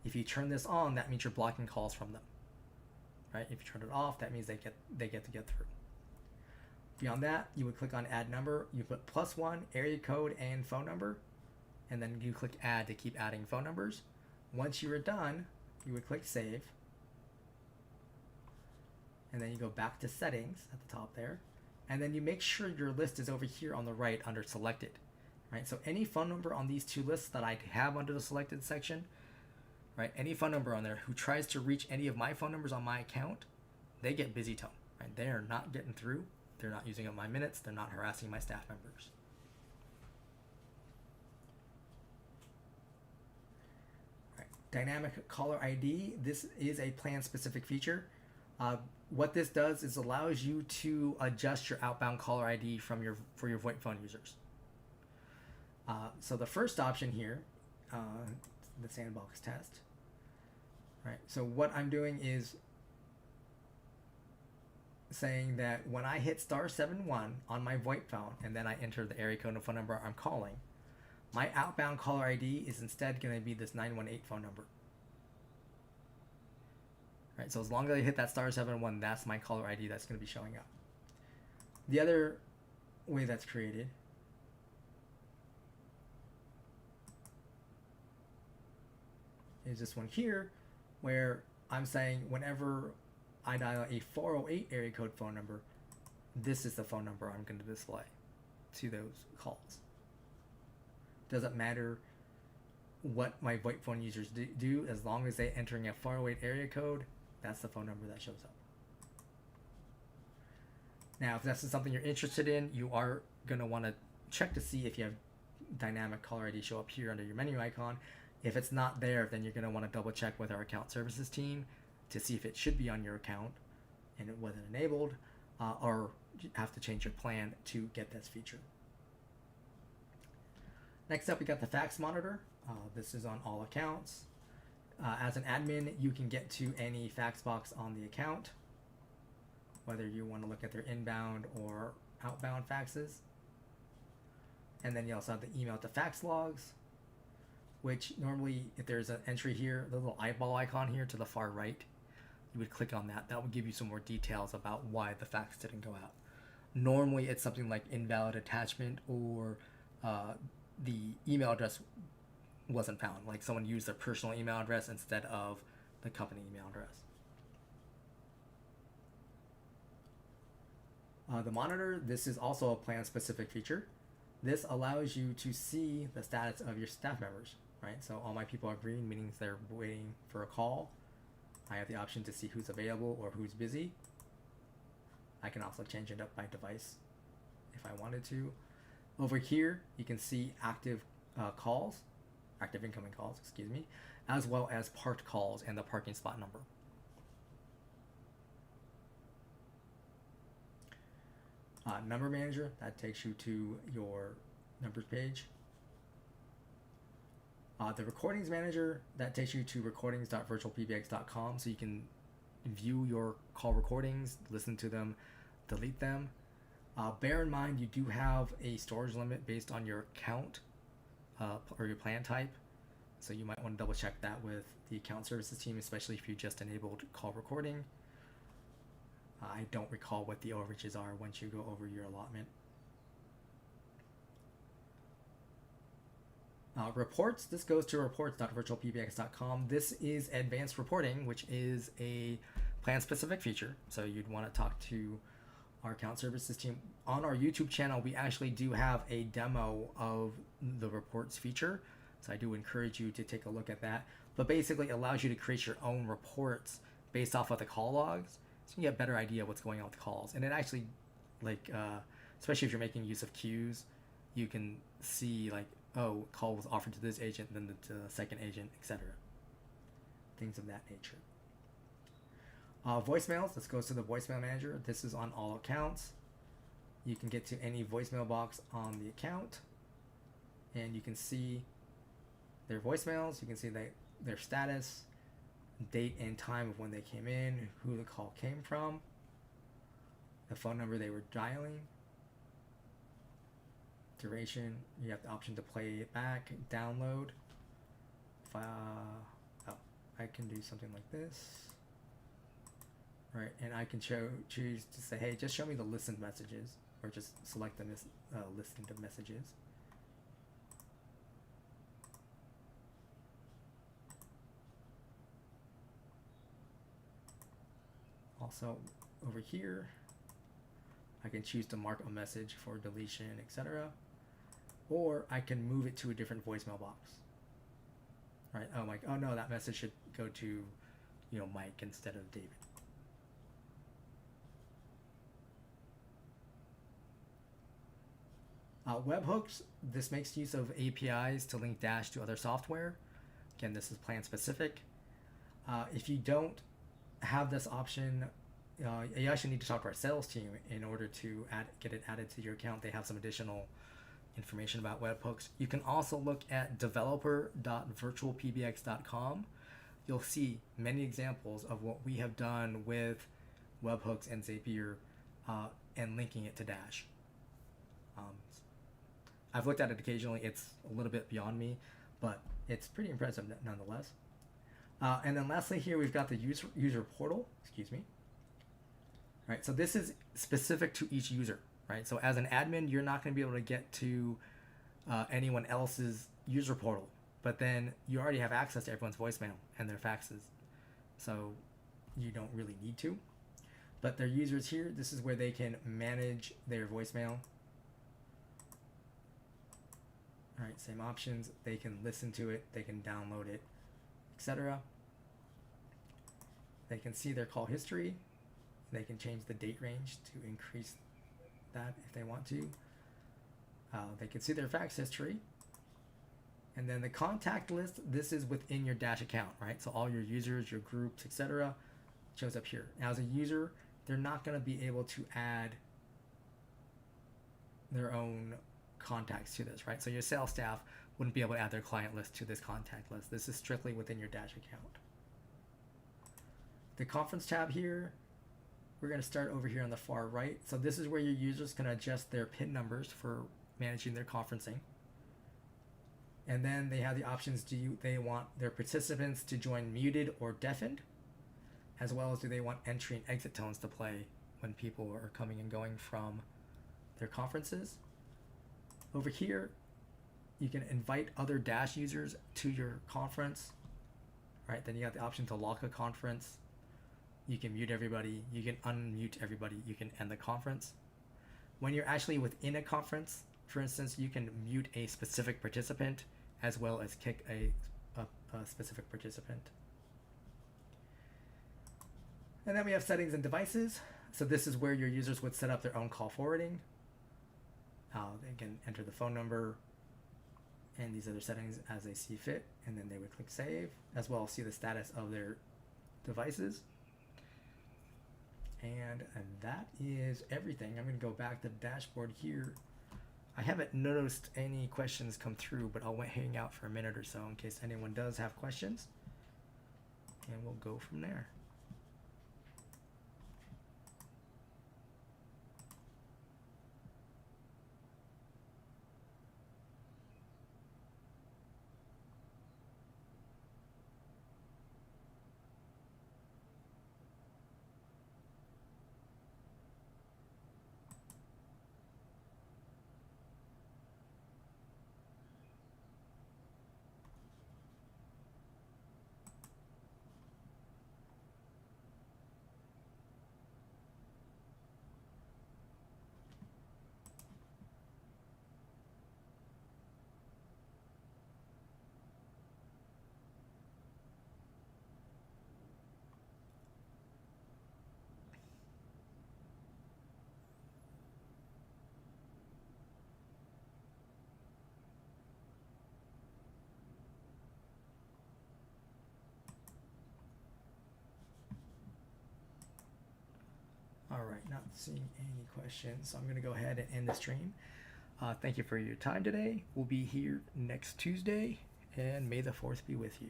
if you turn this on, that means you're blocking calls from them. Right? If you turn it off, that means they get to get through. Beyond that, you would click on Add Number. You put +1, area code, and phone number, and then you click Add to keep adding phone numbers. Once you are done, you would click Save, and then you go back to Settings at the top there, and then you make sure your list is over here on the right under Selected. Right? So any phone number on these two lists that I have under the Selected section, right? Any phone number on there who tries to reach any of my phone numbers on my account, they get busy tone. Right? They are not getting through. They're not using up my minutes. They're not harassing my staff members. Right. Dynamic caller ID. This is a plan-specific feature. What this does is allows you to adjust your outbound caller ID for your VoIP phone users. So the first option here, the sandbox test, right? So what I'm doing is saying that when I hit *71 on my VoIP phone and then I enter the area code and phone number I'm calling, my outbound caller ID is instead going to be this 918 phone number. Right, so as long as I hit that *71, that's my caller ID that's going to be showing up. The other way that's created is this one here, where I'm saying whenever I dial a 408 area code phone number, this is the phone number I'm going to display to those calls. Doesn't matter what my VoIP phone users do, as long as they're entering a 408 area code, that's the phone number that shows up. Now, if that's something you're interested in, you are going to want to check to see if you have dynamic caller ID show up here under your menu icon. If it's not there, then you're going to want to double check with our account services team to see if it should be on your account and it wasn't enabled, or you have to change your plan to get this feature. Next up, we got the fax monitor. This is on all accounts. As an admin, you can get to any fax box on the account, whether you want to look at their inbound or outbound faxes. And then you also have the email to fax logs, which normally, if there's an entry here, the little eyeball icon here to the far right, you would click on that. That would give you some more details about why the fax didn't go out. Normally, it's something like invalid attachment, or the email address wasn't found, like someone used their personal email address instead of the company email address. The monitor, this is also a plan-specific feature. This allows you to see the status of your staff members, right? So all my people are green, meaning they're waiting for a call. I have the option to see who's available or who's busy. I can also change it up by device if I wanted to. Over here, you can see active incoming calls, as well as parked calls and the parking spot number. Number manager, that takes you to your numbers page. The recordings manager, that takes you to recordings.virtualpbx.com, so you can view your call recordings, listen to them, delete them. Bear in mind, you do have a storage limit based on your account or your plan type, so you might want to double check that with the account services team, especially if you just enabled call recording. I don't recall what the overages are once you go over your allotment. Reports, this goes to reports.virtualpbx.com. This is advanced reporting, which is a plan-specific feature. So you'd want to talk to our account services team. On our YouTube channel, we actually do have a demo of the reports feature. So I do encourage you to take a look at that. But basically it allows you to create your own reports based off of the call logs, so you get a better idea of what's going on with calls. And it actually, especially if you're making use of queues, you can see oh, call was offered to this agent, then to the second agent, etc. Things of that nature. Voicemails, this goes to the voicemail manager. This is on all accounts. You can get to any voicemail box on the account, and you can see their voicemails. You can see their status, date and time of when they came in, who the call came from, the phone number they were dialing, duration. You have the option to play it back, download. I can do something like this, right? And I can choose to say, hey, just show me the listened messages, or just select the listing of messages. Also, over here, I can choose to mark a message for deletion, etc. Or I can move it to a different voicemail box. Right? Oh, oh no, that message should go to, Mike instead of David. Webhooks, this makes use of APIs to link Dash to other software. Again, this is plan specific. If you don't have this option, you actually need to talk to our sales team in order to get it added to your account. They have some additional information about webhooks. You can also look at developer.virtualpbx.com. You'll see many examples of what we have done with webhooks and Zapier and linking it to Dash. I've looked at it occasionally. It's a little bit beyond me, but it's pretty impressive nonetheless. And then lastly here, we've got the user portal, Right, so this is specific to each user, right? So as an admin, you're not going to be able to get to anyone else's user portal, but then you already have access to everyone's voicemail and their faxes, so you don't really need to. But their users here, this is where they can manage their voicemail. All right, same options. They can listen to it, they can download it, etc. They can see their call history. They can change the date range to increase that if they want to. They can see their fax history. And then the contact list, this is within your Dash account, right? So all your users, your groups, etc. shows up here. Now as a user, they're not going to be able to add their own contacts to this, right? So your sales staff wouldn't be able to add their client list to this contact list. This is strictly within your Dash account. The conference tab here, we're going to start over here on the far right. So this is where your users can adjust their PIN numbers for managing their conferencing. And then they have the options, they want their participants to join muted or deafened, as well as do they want entry and exit tones to play when people are coming and going from their conferences. Over here, you can invite other Dash users to your conference, right? Then you got the option to lock a conference. You can mute everybody, you can unmute everybody, you can end the conference. When you're actually within a conference, for instance, you can mute a specific participant as well as kick a specific participant. And then we have settings and devices. So this is where your users would set up their own call forwarding. They can enter the phone number and these other settings as they see fit, and then they would click save, as well as see the status of their devices. And that is everything. I'm going to go back to the dashboard here. I haven't noticed any questions come through, but I'll hang out for a minute or so in case anyone does have questions, and we'll go from there. All right, not seeing any questions, so I'm going to go ahead and end the stream. Thank you for your time today. We'll be here next Tuesday, and may the 4th be with you.